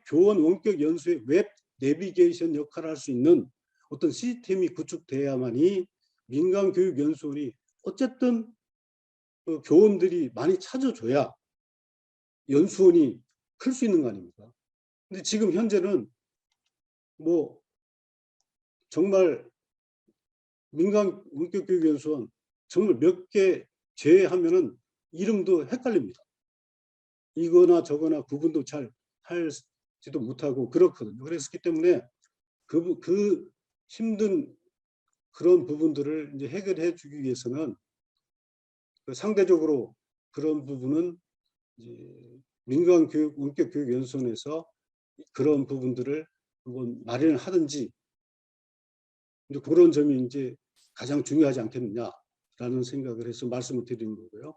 교원 원격 연수의 웹 내비게이션 역할을 할 수 있는 어떤 시스템이 구축돼야만이 민간교육연수원이 어쨌든 그 교원들이 많이 찾아줘야 연수원이 클 수 있는 거 아닙니까? 근데 지금 현재는 뭐 정말 민간 원격교육연수원 정말 몇 개 제외하면은 이름도 헷갈립니다. 이거나 저거나 구분도 잘 할지도 못하고 그렇거든요. 그랬기 때문에 그 힘든 그런 부분들을 이제 해결해 주기 위해서는 상대적으로 그런 부분은 이제 민간교육 원격교육연수원에서 그런 부분들을 한번 마련을 하든지 이제 그런 점이 이제 가장 중요하지 않겠느냐라는 생각을 해서 말씀을 드리는 거고요.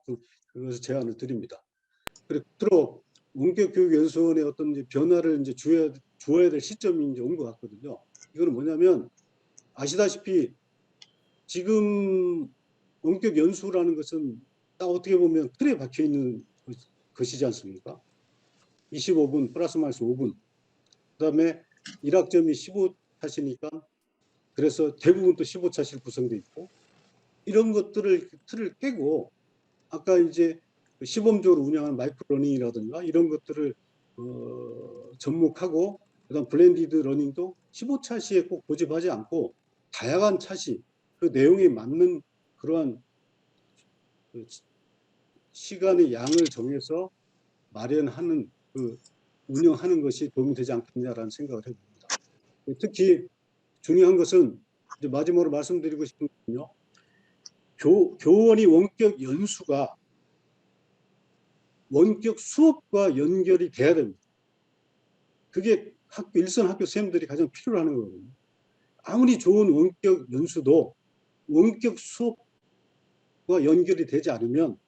그래서 제안을 드립니다. 그리고 앞으로 원격교육연수원의 어떤 이제 변화를 이제 주어야 될 시점이 이제 온 것 같거든요. 이거는 뭐냐면 아시다시피 지금 원격연수라는 것은 딱 어떻게 보면 틀에 박혀 있는 것이지 않습니까? 25분 플러스 마이너스 5분. 그다음에 1학점이 15차시니까 그래서 대부분 또 15차시로 구성되어 있고 이런 것들을 틀을 깨고 아까 이제 시범적으로 운영하는 마이크로러닝이라든가 이런 것들을 접목하고 그다음 블렌디드 러닝도 15차시에 꼭 고집하지 않고 다양한 차시 그 내용에 맞는 그러한 그 시간의 양을 정해서 마련하는 운영하는 것이 도움이 되지 않겠냐라는 생각을 해봅니다. 특히 중요한 것은 이제 마지막으로 말씀드리고 싶은 건요. 교원이 원격 연수가 원격 수업과 연결이 돼야 됩니다. 그게 일선 학교 선생님들이 가장 필요로 하는 거거든요. 아무리 좋은 원격 연수도 원격 수업과 연결이 되지 않으면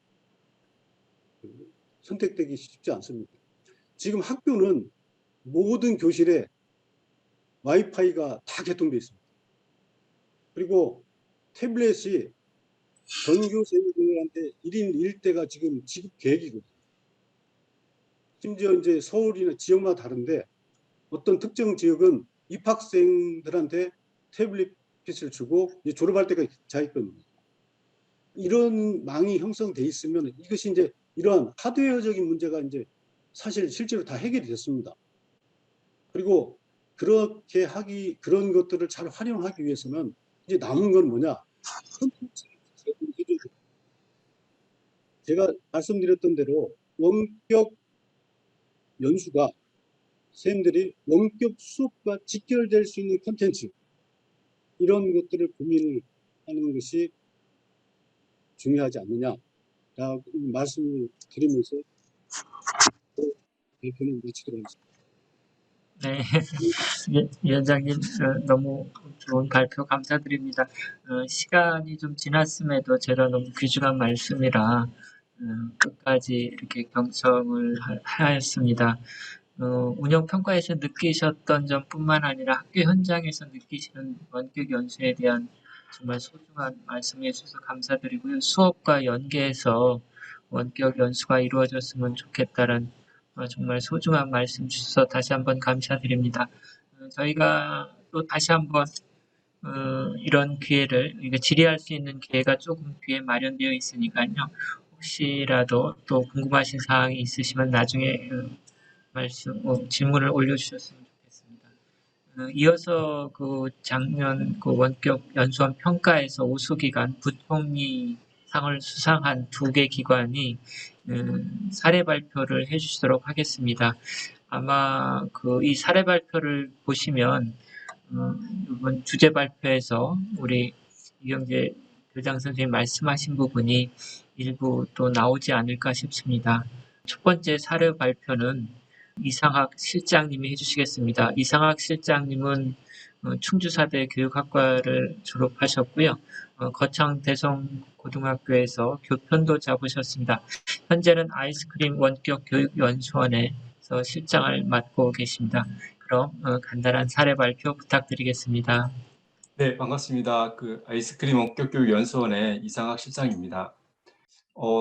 선택되기 쉽지 않습니다. 지금 학교는 모든 교실에 와이파이가 다 개통되어 있습니다. 그리고 태블릿이 전교생들한테 1인 1대가 지금 지급 계획이거든요. 심지어 이제 서울이나 지역마다 다른데 어떤 특정 지역은 입학생들한테 태블릿을 주고 졸업할 때까지 자 있거든요. 이런 망이 형성돼 있으면 이것이 이제 이러한 하드웨어적인 문제가 이제 사실 실제로 다 해결이 됐습니다. 그리고 그렇게 그런 것들을 잘 활용하기 위해서는 이제 남은 건 뭐냐? 제가 말씀드렸던 대로 원격 연수가 선생님들이 원격 수업과 직결될 수 있는 콘텐츠 이런 것들을 고민을 하는 것이 중요하지 않느냐라고 말씀을 드리면서 발표는 마치도록 하겠습니다. 네, 위원장님 너무 좋은 발표 감사드립니다. 시간이 좀 지났음에도 제가 너무 귀중한 말씀이라 끝까지 이렇게 경청을 하였습니다. 운영평가에서 느끼셨던 점뿐만 아니라 학교 현장에서 느끼시는 원격 연수에 대한 정말 소중한 말씀해 주셔서 감사드리고요. 수업과 연계해서 원격 연수가 이루어졌으면 좋겠다는 정말 소중한 말씀 주셔서 다시 한번 감사드립니다. 저희가 또 다시 한번 이런 기회를 질의할 수 있는 기회가 조금 뒤에 마련되어 있으니까요. 혹시라도 또 궁금하신 사항이 있으시면 나중에 질문을 올려주셨으면 좋겠습니다. 이어서 작년 원격 연수원 평가에서 우수기관 부총리 상을 수상한 2개 기관이 사례 발표를 해주시도록 하겠습니다. 아마 이 사례 발표를 보시면 이번 주제 발표에서 우리 이경재 교장 선생님 말씀하신 부분이 일부 또 나오지 않을까 싶습니다. 첫 번째 사례 발표는 이상학 실장님이 해주시겠습니다. 이상학 실장님은 충주사대 교육학과를 졸업하셨고요. 거창 대성고등학교에서 교편도 잡으셨습니다. 현재는 아이스크림 원격 교육연수원에서 실장을 맡고 계십니다. 그럼 간단한 사례 발표 부탁드리겠습니다. 네, 반갑습니다. 아이스크림 원격교육연수원의 이상학 실장입니다.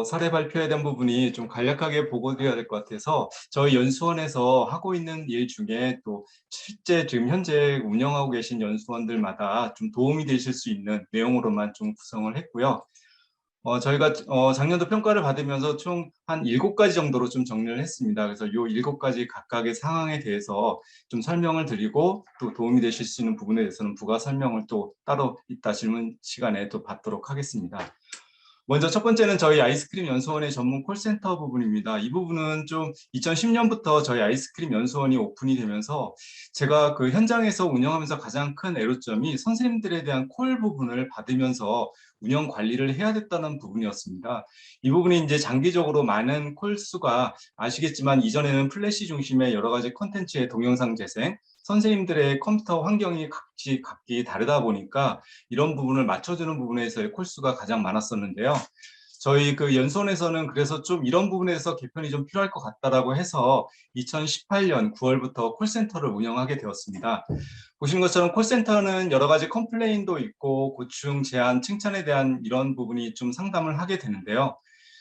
사례 발표에 대한 부분이 좀 간략하게 보고드려야 될 것 같아서 저희 연수원에서 하고 있는 일 중에 또 실제 지금 현재 운영하고 계신 연수원들마다 좀 도움이 되실 수 있는 내용으로만 좀 구성을 했고요. 저희가 작년도 평가를 받으면서 총 한 7가지 정도로 좀 정리를 했습니다. 그래서 이 7가지 각각의 상황에 대해서 좀 설명을 드리고 또 도움이 되실 수 있는 부분에 대해서는 부가 설명을 또 따로 이따 질문 시간에 또 받도록 하겠습니다. 먼저 첫 번째는 저희 아이스크림 연수원의 전문 콜센터 부분입니다. 이 부분은 좀 2010년부터 저희 아이스크림 연수원이 오픈이 되면서 제가 그 현장에서 운영하면서 가장 큰 애로점이 선생님들에 대한 콜 부분을 받으면서 운영 관리를 해야 됐다는 부분이었습니다. 이 부분이 이제 장기적으로 많은 콜 수가 아시겠지만 이전에는 플래시 중심의 여러 가지 콘텐츠의 동영상 재생, 선생님들의 컴퓨터 환경이 각기 다르다 보니까 이런 부분을 맞춰주는 부분에서의 콜수가 가장 많았었는데요. 저희 그 연수원에서는 그래서 좀 이런 부분에서 개편이 좀 필요할 것 같다라고 해서 2018년 9월부터 콜센터를 운영하게 되었습니다. 보신 것처럼 콜센터는 여러 가지 컴플레인도 있고 고충, 제안, 칭찬에 대한 이런 부분이 좀 상담을 하게 되는데요.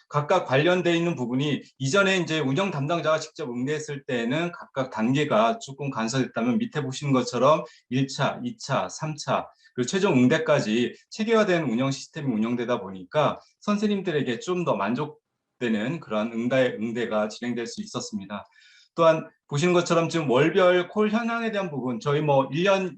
각각 관련돼 있는 부분이 이전에 이제 운영 담당자가 직접 응대했을 때에는 각각 단계가 조금 간소했다면 밑에 보시는 것처럼 1차, 2차, 3차, 그리고 최종 응대까지 체계화된 운영 시스템이 운영되다 보니까 선생님들에게 좀 더 만족되는 그런 응대가 진행될 수 있었습니다. 또한 보시는 것처럼 지금 월별 콜 현황에 대한 부분, 저희 뭐 1년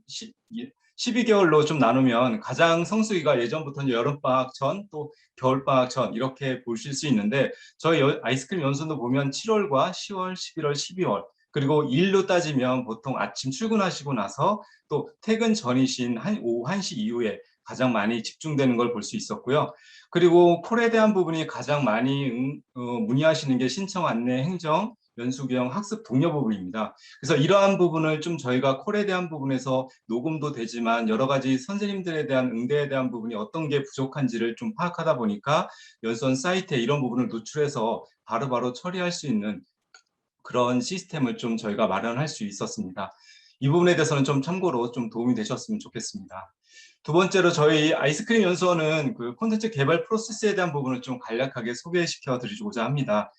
12개월로 좀 나누면 가장 성수기가 예전부터는 여름방학 전 또 겨울방학 전 이렇게 보실 수 있는데 저희 아이스크림 연수원도 보면 7월과 10월, 11월, 12월 그리고 일로 따지면 보통 아침 출근하시고 나서 또 퇴근 전이신 오후 1시 이후에 가장 많이 집중되는 걸 볼 수 있었고요. 그리고 콜에 대한 부분이 가장 많이 문의하시는 게 신청 안내 행정, 연수경, 학습 독려 부분입니다. 그래서 이러한 부분을 좀 저희가 콜에 대한 부분에서 녹음도 되지만 여러 가지 선생님들에 대한 응대에 대한 부분이 어떤 게 부족한지를 좀 파악하다 보니까 연수원 사이트에 이런 부분을 노출해서 바로바로 처리할 수 있는 그런 시스템을 좀 저희가 마련할 수 있었습니다. 이 부분에 대해서는 좀 참고로 좀 도움이 되셨으면 좋겠습니다. 두 번째로 저희 아이스크림 연수원은 그 콘텐츠 개발 프로세스에 대한 부분을 좀 간략하게 소개시켜 드리고자 합니다.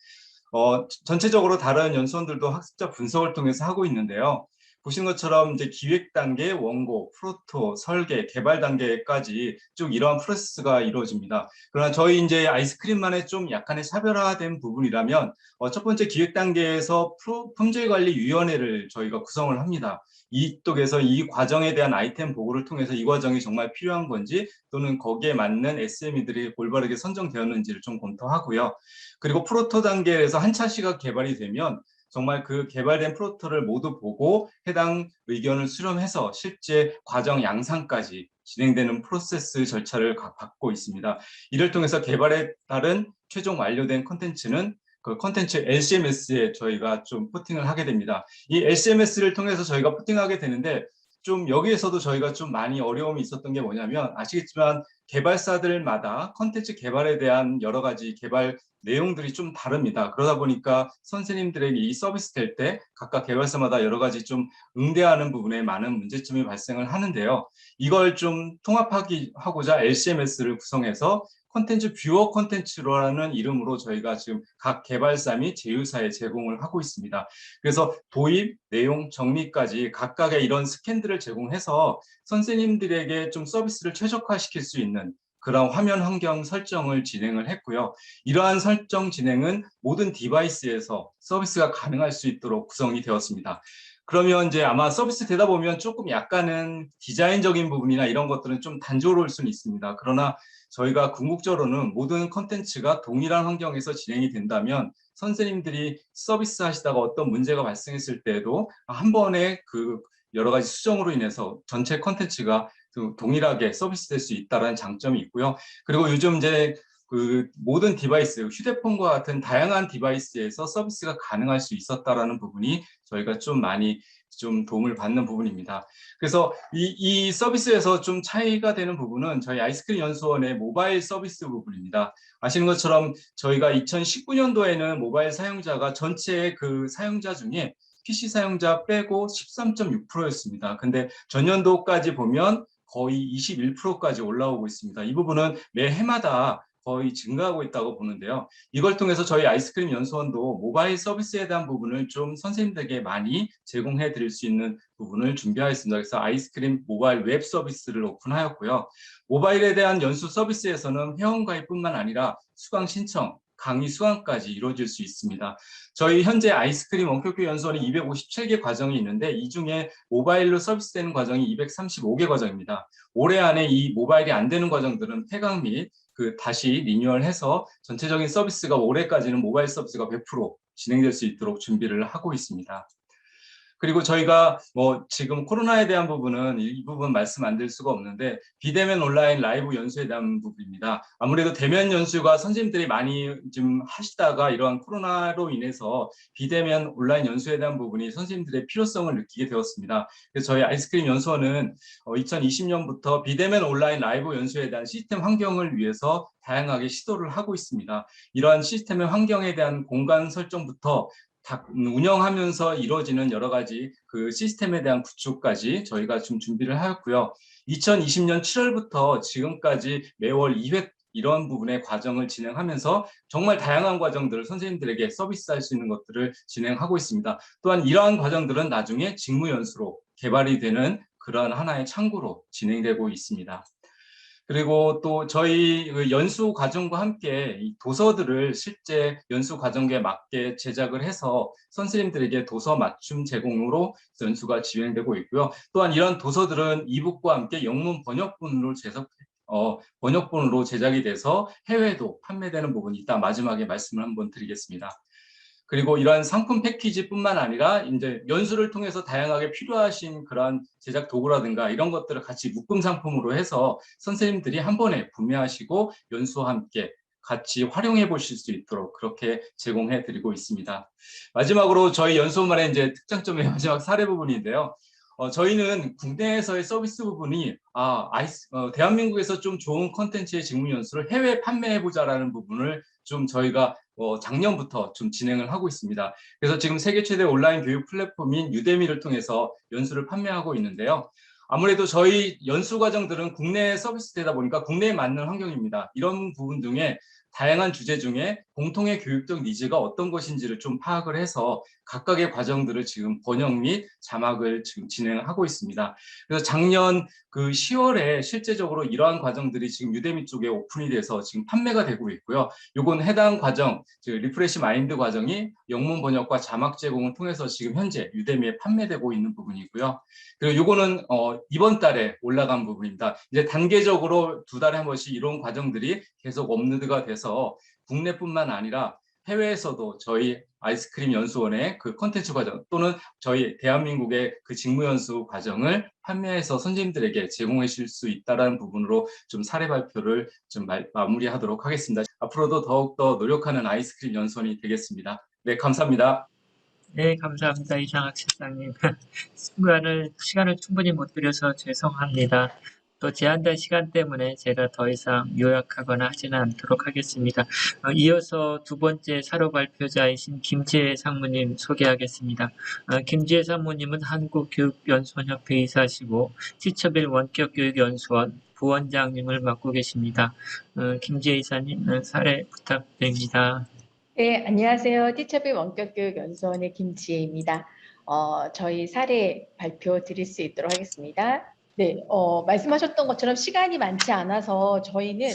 전체적으로 다른 연수원들도 학습자 분석을 통해서 하고 있는데요. 보시는 것처럼 이제 기획 단계, 원고, 프로토, 설계, 개발 단계까지 쭉 이러한 프로세스가 이루어집니다. 그러나 저희 이제 아이스크림만의 좀 약간의 차별화된 부분이라면 첫 번째 기획 단계에서 품질관리위원회를 저희가 구성을 합니다. 이쪽에서 이 과정에 대한 아이템 보고를 통해서 이 과정이 정말 필요한 건지 또는 거기에 맞는 SME들이 올바르게 선정되었는지를 좀 검토하고요. 그리고 프로토 단계에서 한 차시가 개발이 되면 정말 그 개발된 프로토를 모두 보고 해당 의견을 수렴해서 실제 과정 양산까지 진행되는 프로세스 절차를 받고 있습니다. 이를 통해서 개발에 따른 최종 완료된 콘텐츠는 그 콘텐츠 LCMS에 저희가 좀 포팅을 하게 됩니다. 이 LCMS를 통해서 저희가 포팅하게 되는데 좀 여기에서도 저희가 좀 많이 어려움이 있었던 게 뭐냐면 아시겠지만 개발사들마다 콘텐츠 개발에 대한 여러 가지 개발 내용들이 좀 다릅니다. 그러다 보니까 선생님들에게 이 서비스 될 때 각각 개발사마다 여러 가지 좀 응대하는 부분에 많은 문제점이 발생을 하는데요. 이걸 좀 통합하고자 LCMS를 구성해서 콘텐츠 뷰어 콘텐츠라는 이름으로 저희가 지금 각 개발사 및 제휴사에 제공을 하고 있습니다. 그래서 도입, 내용, 정리까지 각각의 이런 스캔들을 제공해서 선생님들에게 좀 서비스를 최적화시킬 수 있는 그런 화면 환경 설정을 진행을 했고요. 이러한 설정 진행은 모든 디바이스에서 서비스가 가능할 수 있도록 구성이 되었습니다. 그러면 이제 아마 서비스 되다 보면 조금 약간은 디자인적인 부분이나 이런 것들은 좀 단조로울 수는 있습니다. 그러나 저희가 궁극적으로는 모든 컨텐츠가 동일한 환경에서 진행이 된다면 선생님들이 서비스 하시다가 어떤 문제가 발생했을 때에도 한 번에 그 여러 가지 수정으로 인해서 전체 컨텐츠가 동일하게 서비스될 수 있다는 장점이 있고요. 그리고 요즘 이제 그 모든 디바이스, 휴대폰과 같은 다양한 디바이스에서 서비스가 가능할 수 있었다라는 부분이 저희가 좀 많이 좀 도움을 받는 부분입니다. 그래서 이 서비스에서 좀 차이가 되는 부분은 저희 아이스크림 연수원의 모바일 서비스 부분입니다. 아시는 것처럼 저희가 2019년도에는 모바일 사용자가 전체 그 사용자 중에 PC 사용자 빼고 13.6%였습니다. 근데 전년도까지 보면 거의 21%까지 올라오고 있습니다. 이 부분은 매 해마다 거의 증가하고 있다고 보는데요. 이걸 통해서 저희 아이스크림 연수원도 모바일 서비스에 대한 부분을 좀 선생님들에게 많이 제공해 드릴 수 있는 부분을 준비하였습니다. 그래서 아이스크림 모바일 웹 서비스를 오픈하였고요. 모바일에 대한 연수 서비스에서는 회원가입뿐만 아니라 수강 신청, 강의 수강까지 이루어질 수 있습니다. 저희 현재 아이스크림 원격교 연수원이 257개 과정이 있는데 이 중에 모바일로 서비스되는 과정이 235개 과정입니다. 올해 안에 이 모바일이 안 되는 과정들은 폐강 및 다시 리뉴얼해서 전체적인 서비스가 올해까지는 모바일 서비스가 100% 진행될 수 있도록 준비를 하고 있습니다. 그리고 저희가 지금 코로나에 대한 부분은 이 부분 말씀 안 드릴 수가 없는데 비대면 온라인 라이브 연수에 대한 부분입니다. 아무래도 대면 연수가 선생님들이 많이 좀 하시다가 이러한 코로나로 인해서 비대면 온라인 연수에 대한 부분이 선생님들의 필요성을 느끼게 되었습니다. 그래서 저희 아이스크림 연수원은 2020년부터 비대면 온라인 라이브 연수에 대한 시스템 환경을 위해서 다양하게 시도를 하고 있습니다. 이러한 시스템의 환경에 대한 공간 설정부터 운영하면서 이루어지는 여러 가지 그 시스템에 대한 구축까지 저희가 좀 준비를 하였고요. 2020년 7월부터 지금까지 매월 2회 이런 부분의 과정을 진행하면서 정말 다양한 과정들을 선생님들에게 서비스할 수 있는 것들을 진행하고 있습니다. 또한 이러한 과정들은 나중에 직무연수로 개발이 되는 그런 하나의 창구로 진행되고 있습니다. 그리고 또 저희 연수 과정과 함께 이 도서들을 실제 연수 과정에 맞게 제작을 해서 선생님들에게 도서 맞춤 제공으로 연수가 진행되고 있고요. 또한 이런 도서들은 이북과 함께 영문 번역본으로 제작이 돼서 해외에도 판매되는 부분이 있다. 마지막에 말씀을 한번 드리겠습니다. 그리고 이러한 상품 패키지뿐만 아니라 이제 연수를 통해서 다양하게 필요하신 그런 제작 도구라든가 이런 것들을 같이 묶음 상품으로 해서 선생님들이 한 번에 구매하시고 연수와 함께 같이 활용해 보실 수 있도록 그렇게 제공해 드리고 있습니다. 마지막으로 저희 연수원만의 이제 특장점의 마지막 사례 부분인데요. 저희는 국내에서의 서비스 부분이 대한민국에서 좀 좋은 콘텐츠의 직무 연수를 해외 판매해보자라는 부분을 좀 저희가 작년부터 좀 진행을 하고 있습니다. 그래서 지금 세계 최대 온라인 교육 플랫폼인 유데미를 통해서 연수를 판매하고 있는데요. 아무래도 저희 연수 과정들은 국내 서비스되다 보니까 국내에 맞는 환경입니다. 이런 부분 중에 다양한 주제 중에 공통의 교육적 니즈가 어떤 것인지를 좀 파악을 해서 각각의 과정들을 지금 번역 및 자막을 지금 진행하고 있습니다. 그래서 작년 10월에 실제적으로 이러한 과정들이 지금 유데미 쪽에 오픈이 돼서 지금 판매가 되고 있고요. 요건 해당 과정, 즉 리프레시 마인드 과정이 영문 번역과 자막 제공을 통해서 지금 현재 유데미에 판매되고 있는 부분이고요. 그리고 요거는 이번 달에 올라간 부분입니다. 이제 단계적으로 2달에 한 번씩 이런 과정들이 계속 업로드가 돼서 국내뿐만 아니라 해외에서도 저희 아이스크림 연수원의 그 콘텐츠 과정 또는 저희 대한민국의 그 직무 연수 과정을 판매해서 선생님들에게 제공해 주실 수 있다는 부분으로 좀 사례 발표를 좀 마무리하도록 하겠습니다. 앞으로도 더욱더 노력하는 아이스크림 연수원이 되겠습니다. 네, 감사합니다. 네, 감사합니다. 이상학 실장님. 시간을 충분히 못 드려서 죄송합니다. 또 제한된 시간 때문에 제가 더 이상 요약하거나 하지는 않도록 하겠습니다. 이어서 두 번째 사로 발표자이신 김지혜 상무님 소개하겠습니다. 김지혜 상무님은 한국교육연수원협회 이사시고 티처빌 원격교육연수원 부원장님을 맡고 계십니다. 김지혜 이사님 사례 부탁드립니다. 네, 안녕하세요. 티처빌 원격교육연수원의 김지혜입니다. 저희 사례 발표 드릴 수 있도록 하겠습니다. 네, 말씀하셨던 것처럼 시간이 많지 않아서 저희는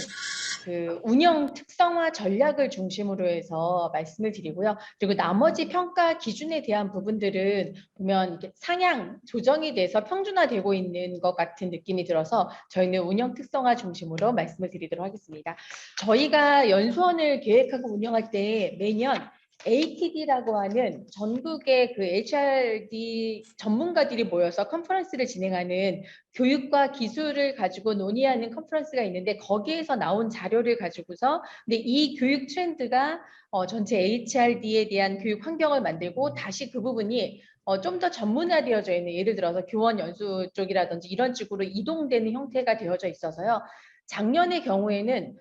그 운영 특성화 전략을 중심으로 해서 말씀을 드리고요. 그리고 나머지 평가 기준에 대한 부분들은 보면 이렇게 상향 조정이 돼서 평준화되고 있는 것 같은 느낌이 들어서 저희는 운영 특성화 중심으로 말씀을 드리도록 하겠습니다. 저희가 연수원을 계획하고 운영할 때 매년 ATD라고 하는 전국의 그 HRD 전문가들이 모여서 컨퍼런스를 진행하는 교육과 기술을 가지고 논의하는 컨퍼런스가 있는데 거기에서 나온 자료를 가지고서 근데 이 교육 트렌드가 전체 HRD에 대한 교육 환경을 만들고 다시 그 부분이 좀 더 전문화되어져 있는 예를 들어서 교원 연수 쪽이라든지 이런 식으로 이동되는 형태가 되어져 있어서요. 작년의 경우에는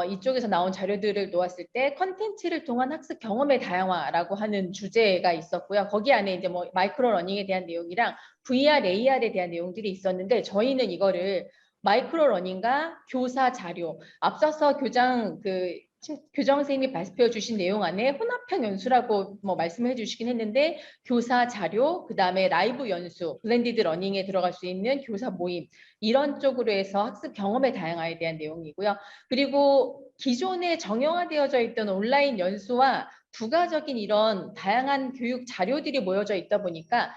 이쪽에서 나온 자료들을 놓았을 때 컨텐츠를 통한 학습 경험의 다양화라고 하는 주제가 있었고요. 거기 안에 이제 뭐 마이크로 러닝에 대한 내용이랑 VR, AR에 대한 내용들이 있었는데 저희는 이거를 마이크로 러닝과 교사 자료, 앞서서 교정 선생님이 발표해 주신 내용 안에 혼합형 연수라고 뭐 말씀해 주시긴 했는데 교사 자료, 그다음에 라이브 연수, 블렌디드 러닝에 들어갈 수 있는 교사 모임 이런 쪽으로 해서 학습 경험의 다양화에 대한 내용이고요. 그리고 기존에 정형화되어져 있던 온라인 연수와 부가적인 이런 다양한 교육 자료들이 모여져 있다 보니까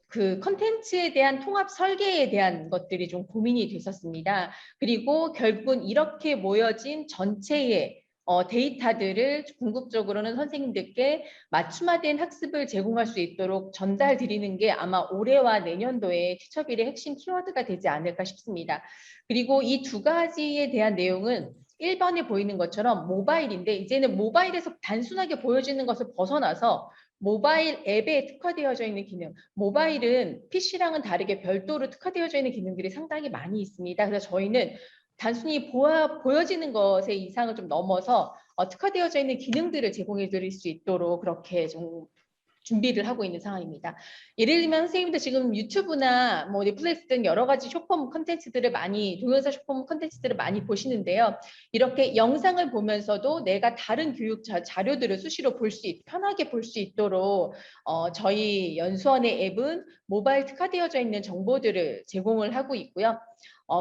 그 컨텐츠에 대한 통합 설계에 대한 것들이 좀 고민이 됐었습니다. 그리고 결국은 이렇게 모여진 전체의 데이터들을 궁극적으로는 선생님들께 맞춤화된 학습을 제공할 수 있도록 전달 드리는 게 아마 올해와 내년도에 티처빌의 핵심 키워드가 되지 않을까 싶습니다. 그리고 이 두 가지에 대한 내용은 1번에 보이는 것처럼 모바일인데 이제는 모바일에서 단순하게 보여지는 것을 벗어나서 모바일 앱에 특화되어져 있는 기능, 모바일은 PC랑은 다르게 별도로 특화되어져 있는 기능들이 상당히 많이 있습니다. 그래서 저희는 단순히 보여지는 것의 이상을 좀 넘어서 특화되어져 있는 기능들을 제공해 드릴 수 있도록 그렇게 좀 준비를 하고 있는 상황입니다. 예를 들면 선생님들 지금 유튜브나 뭐 넷플릭스 등 여러 가지 쇼폼 컨텐츠들을 동영상 쇼폼 컨텐츠들을 많이 보시는데요. 이렇게 영상을 보면서도 내가 다른 교육 자료들을 수시로 편하게 볼 수 있도록 저희 연수원의 앱은 모바일 특화되어져 있는 정보들을 제공을 하고 있고요.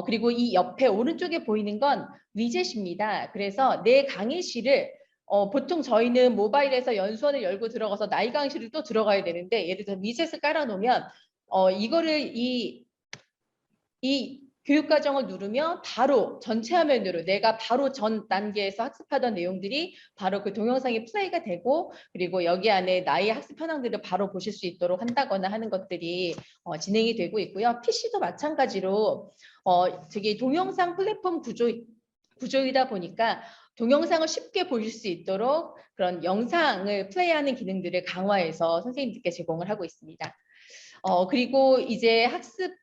그리고 이 옆에 오른쪽에 보이는 건 위젯입니다. 그래서 내 강의실을 보통 저희는 모바일에서 연수원을 열고 들어가서 나이 강의실을 또 들어가야 되는데 예를 들어 위젯을 깔아놓으면 이거를 이 교육과정을 누르면 바로 전체 화면으로 내가 바로 전 단계에서 학습하던 내용들이 바로 그 동영상이 플레이가 되고 그리고 여기 안에 나의 학습 현황들을 바로 보실 수 있도록 한다거나 하는 것들이 진행이 되고 있고요. PC도 마찬가지로 저기 동영상 플랫폼 구조이다 보니까 동영상을 쉽게 보실 수 있도록 그런 영상을 플레이하는 기능들을 강화해서 선생님들께 제공을 하고 있습니다. 그리고 이제 학습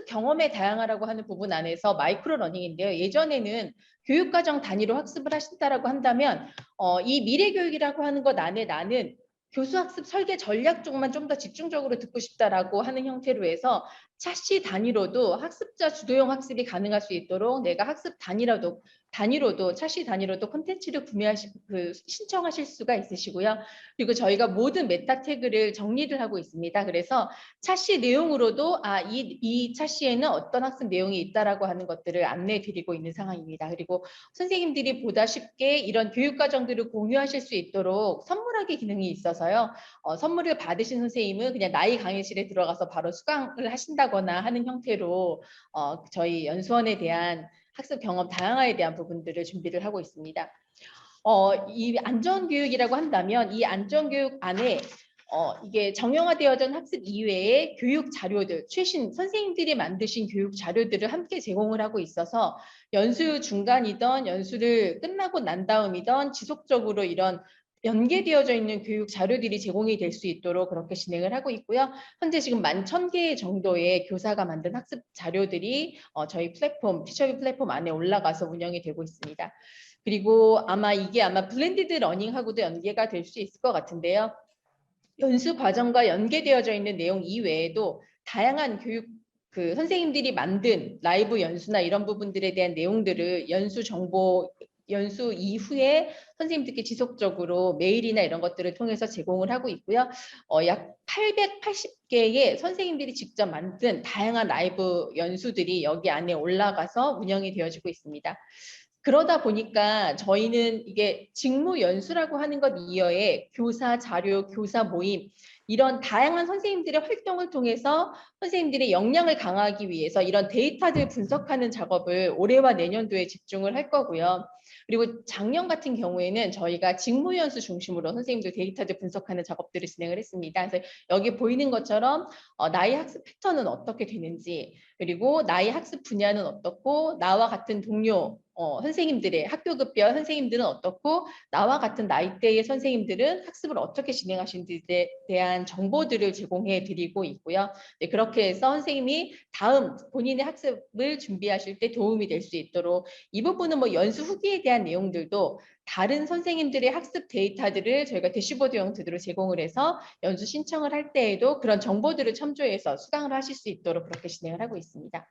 경험의 다양화라고 하는 부분 안에서 마이크로 러닝인데요. 예전에는 교육과정 단위로 학습을 하신다라고 한다면 이 미래교육이라고 하는 것 안에 나는 교수학습 설계 전략 쪽만 좀 더 집중적으로 듣고 싶다라고 하는 형태로 해서 차시 단위로도 학습자 주도형 학습이 가능할 수 있도록 내가 학습 단위로도 차시 단위로도 콘텐츠를 신청하실 수가 있으시고요. 그리고 저희가 모든 메타 태그를 정리를 하고 있습니다. 그래서 차시 내용으로도 이 차시에는 어떤 학습 내용이 있다라고 하는 것들을 안내해 드리고 있는 상황입니다. 그리고 선생님들이 보다 쉽게 이런 교육 과정들을 공유하실 수 있도록 선물하기 기능이 있어서요. 선물을 받으신 선생님은 그냥 나이 강의실에 들어가서 바로 수강을 하신다거나 하는 형태로 저희 연수원에 대한 학습 경험 다양화에 대한 부분들을 준비를 하고 있습니다. 이 안전교육이라고 한다면 이 안전교육 안에 이게 정형화되어진 학습 이외의 교육 자료들, 최신 선생님들이 만드신 교육 자료들을 함께 제공을 하고 있어서 연수 중간이던 연수를 끝나고 난 다음이던 지속적으로 이런 연계되어져 있는 교육 자료들이 제공이 될 수 있도록 그렇게 진행을 하고 있고요. 현재 지금 11,000개 정도의 교사가 만든 학습 자료들이 저희 플랫폼, 티처빌 플랫폼 안에 올라가서 운영이 되고 있습니다. 그리고 이게 블렌디드 러닝하고도 연계가 될 수 있을 것 같은데요. 연수 과정과 연계되어져 있는 내용 이외에도 다양한 선생님들이 만든 라이브 연수나 이런 부분들에 대한 내용들을 연수 이후에 선생님들께 지속적으로 메일이나 이런 것들을 통해서 제공을 하고 있고요. 약 880개의 선생님들이 직접 만든 다양한 라이브 연수들이 여기 안에 올라가서 운영이 되어지고 있습니다. 그러다 보니까 저희는 이게 직무 연수라고 하는 것 이외에 교사 자료, 교사 모임 이런 다양한 선생님들의 활동을 통해서 선생님들의 역량을 강화하기 위해서 이런 데이터들 분석하는 작업을 올해와 내년도에 집중을 할 거고요. 그리고 작년 같은 경우에는 저희가 직무 연수 중심으로 선생님들 데이터들 분석하는 작업들을 진행을 했습니다. 그래서 여기 보이는 것처럼 나의 학습 패턴은 어떻게 되는지 그리고 나의 학습 분야는 어떻고 나와 같은 동료 선생님들의 학교급별 선생님들은 어떻고 나와 같은 나이대의 선생님들은 학습을 어떻게 진행하시는지에 대한 정보들을 제공해 드리고 있고요. 네, 그렇게 해서 선생님이 다음 본인의 학습을 준비하실 때 도움이 될 수 있도록 이 부분은 연수 후기에 대한 내용들도 다른 선생님들의 학습 데이터들을 저희가 대시보드 형태로 제공을 해서 연수 신청을 할 때에도 그런 정보들을 첨부해서 수강을 하실 수 있도록 그렇게 진행을 하고 있습니다.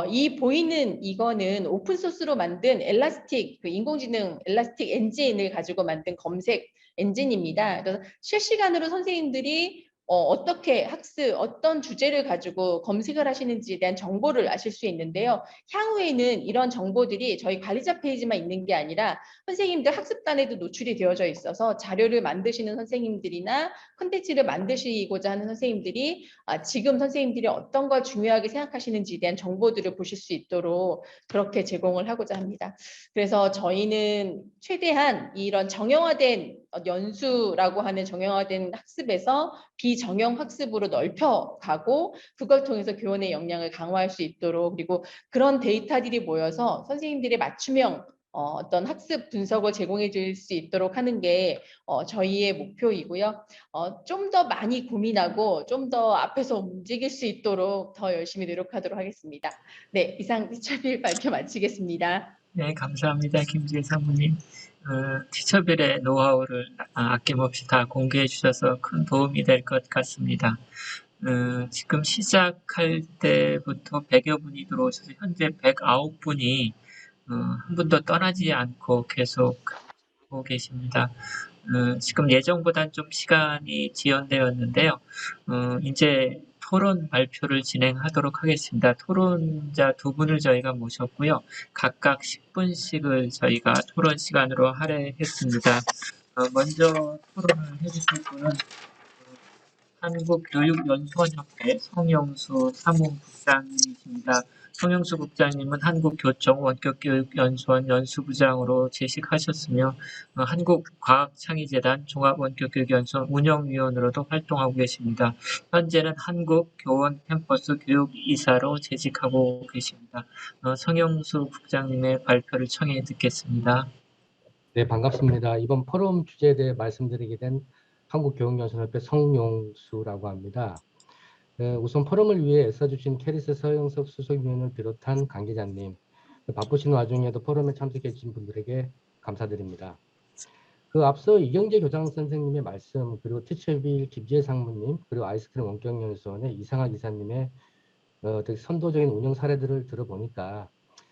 이 보이는 이거는 오픈소스로 만든 엘라스틱, 그 인공지능 엘라스틱 엔진을 가지고 만든 검색 엔진입니다. 그래서 실시간으로 선생님들이 어떻게 학습, 어떤 주제를 가지고 검색을 하시는지에 대한 정보를 아실 수 있는데요. 향후에는 이런 정보들이 저희 관리자 페이지만 있는 게 아니라 선생님들 학습단에도 노출이 되어져 있어서 자료를 만드시는 선생님들이나 콘텐츠를 만드시고자 하는 선생님들이 지금 선생님들이 어떤 걸 중요하게 생각하시는지에 대한 정보들을 보실 수 있도록 그렇게 제공을 하고자 합니다. 그래서 저희는 최대한 이런 정형화된 연수라고 하는 정형화된 학습에서 비정형 학습으로 넓혀가고 그걸 통해서 교원의 역량을 강화할 수 있도록 그리고 그런 데이터들이 모여서 선생님들의 맞춤형 어떤 학습 분석을 제공해 줄 수 있도록 하는 게 저희의 목표이고요. 좀 더 많이 고민하고 좀 더 앞에서 움직일 수 있도록 더 열심히 노력하도록 하겠습니다. 네, 이상 티처빌 발표 마치겠습니다. 네, 감사합니다. 김지혜 사모님. 티처빌의 노하우를 아낌없이 다 공개해 주셔서 큰 도움이 될 것 같습니다. 지금 시작할 때부터 100여 분이 들어오셔서 현재 109분이 한 분도 떠나지 않고 계속 하고 계십니다. 지금 예정보단 좀 시간이 지연되었는데요. 이제 토론 발표를 진행하도록 하겠습니다. 토론자 두 분을 저희가 모셨고요. 각각 10분씩을 저희가 토론 시간으로 할애했습니다. 먼저 토론을 해주실 분은 한국교육연수원협회 성영수 사무국장님이십니다. 성영수 국장님은 한국교총 원격교육연수원 연수부장으로 재직하셨으며 한국과학창의재단 종합원격교육연수원 운영위원으로도 활동하고 계십니다. 현재는 한국교원 캠퍼스 교육이사로 재직하고 계십니다. 성영수 국장님의 발표를 청해 듣겠습니다. 네, 반갑습니다. 이번 포럼 주제에 대해 말씀드리게 된 한국교육연수원협회 성용수라고 합니다. 우선 포럼을 위해 애써주신 캐리스 서영석 수석위원을 비롯한 관계자님, 바쁘신 와중에도 포럼에 참석해 주신 분들에게 감사드립니다. 앞서 이경재 교장 선생님의 말씀, 그리고 티처빌 김지혜 상무님, 그리고 아이스크림 원격연수원의 이상학 이사님의 되게 선도적인 운영 사례들을 들어보니까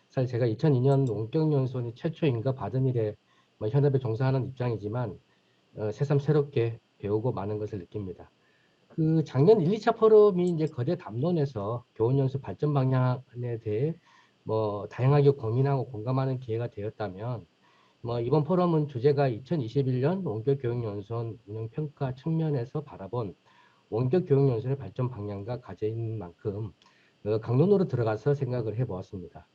사실 제가 2002년 원격연수원이 최초인가 받은 일에 현업에 종사하는 입장이지만 새삼 새롭게 배우고 많은 것을 느낍니다. 작년 1, 2차 포럼이 이제 거대 담론에서 교원연수 발전 방향에 대해 다양하게 고민하고 공감하는 기회가 되었다면 이번 포럼은 주제가 2021년 원격교육연수원 운영평가 측면에서 바라본 원격교육연수원의 발전 방향과 과제인 만큼 강론으로 들어가서 생각을 해보았습니다.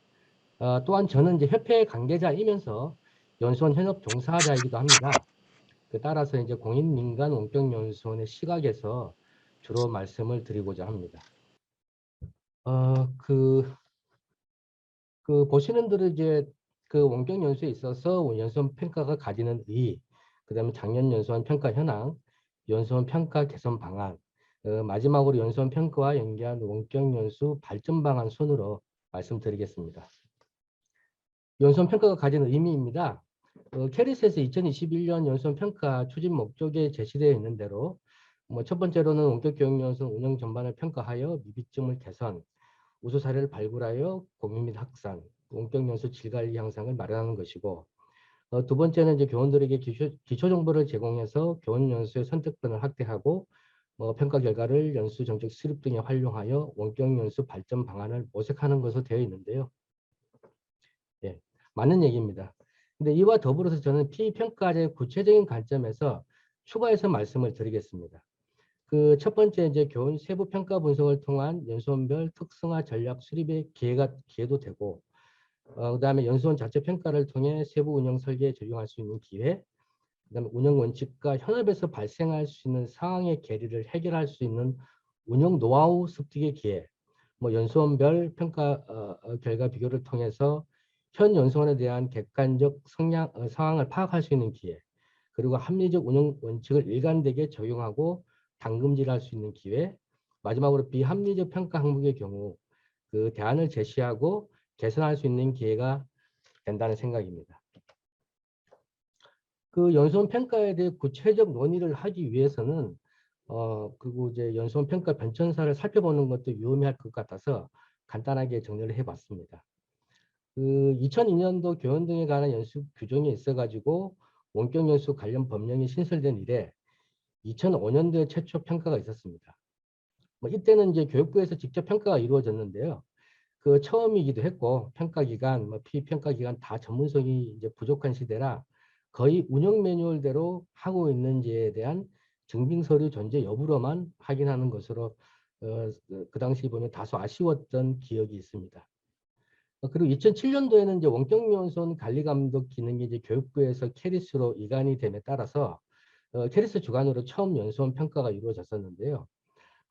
또한 저는 이제 협회 관계자이면서 연수원 현업 종사자이기도 합니다. 따라서 이제 공인민간 원격연수원의 시각에서 주로 말씀을 드리고자 합니다. 보시는 대로 이제 원격연수에 있어서 연수원 평가가 가지는 의의, 그다음에 작년 연수원 평가 현황, 연수원 평가 개선 방안, 마지막으로 연수원 평가와 연계한 원격연수 발전 방안 순으로 말씀드리겠습니다. 연수원 평가가 가지는 의미입니다. 캐리스에서 2021년 연수원 평가 추진 목적에 제시되어 있는 대로 첫 번째로는 원격교육연수원 운영 전반을 평가하여 미비점을 개선, 우수 사례를 발굴하여 공유 및 확산, 원격연수 질관리 향상을 마련하는 것이고, 두 번째는 이제 교원들에게 기초 정보를 제공해서 교원 연수의 선택권을 확대하고 평가 결과를 연수 정책 수립 등에 활용하여 원격연수 발전 방안을 모색하는 것으로 되어 있는데요. 예, 맞는 얘기입니다. 근데 이와 더불어서 저는 피평가제의 구체적인 관점에서 추가해서 말씀을 드리겠습니다. 첫 번째 이제 교원 세부 평가 분석을 통한 연수원별 특성화 전략 수립의 기회도 되고, 그다음에 연수원 자체 평가를 통해 세부 운영 설계에 적용할 수 있는 기회, 그다음에 운영 원칙과 현업에서 발생할 수 있는 상황의 계리를 해결할 수 있는 운영 노하우 습득의 기회, 연수원별 평가 결과 비교를 통해서 현 연수원에 대한 객관적 상황을 파악할 수 있는 기회, 그리고 합리적 운영 원칙을 일관되게 적용하고 당금질할 수 있는 기회, 마지막으로 비합리적 평가 항목의 경우 대안을 제시하고 개선할 수 있는 기회가 된다는 생각입니다. 그 연수원 평가에 대해 구체적 논의를 하기 위해서는 그리고 이제 연수원 평가 변천사를 살펴보는 것도 유의미할 것 같아서 간단하게 정리를 해봤습니다. 그 2002년도 교원 등에 관한 연수 규정이 있어가지고 원격 연수 관련 법령이 신설된 이래 2005년도에 최초 평가가 있었습니다. 뭐 이때는 이제 교육부에서 직접 평가가 이루어졌는데요. 그 처음이기도 했고 평가 기간, 뭐 피평가 기간 다 전문성이 이제 부족한 시대라 거의 운영 매뉴얼대로 하고 있는지에 대한 증빙 서류 존재 여부로만 확인하는 것으로 그 당시 보면 다소 아쉬웠던 기억이 있습니다. 그리고 2007년도에는 이제 원격 연수원 관리 감독 기능이 이제 교육부에서 캐리스로 이관이 됨에 따라서 캐리스 주관으로 처음 연수원 평가가 이루어졌었는데요.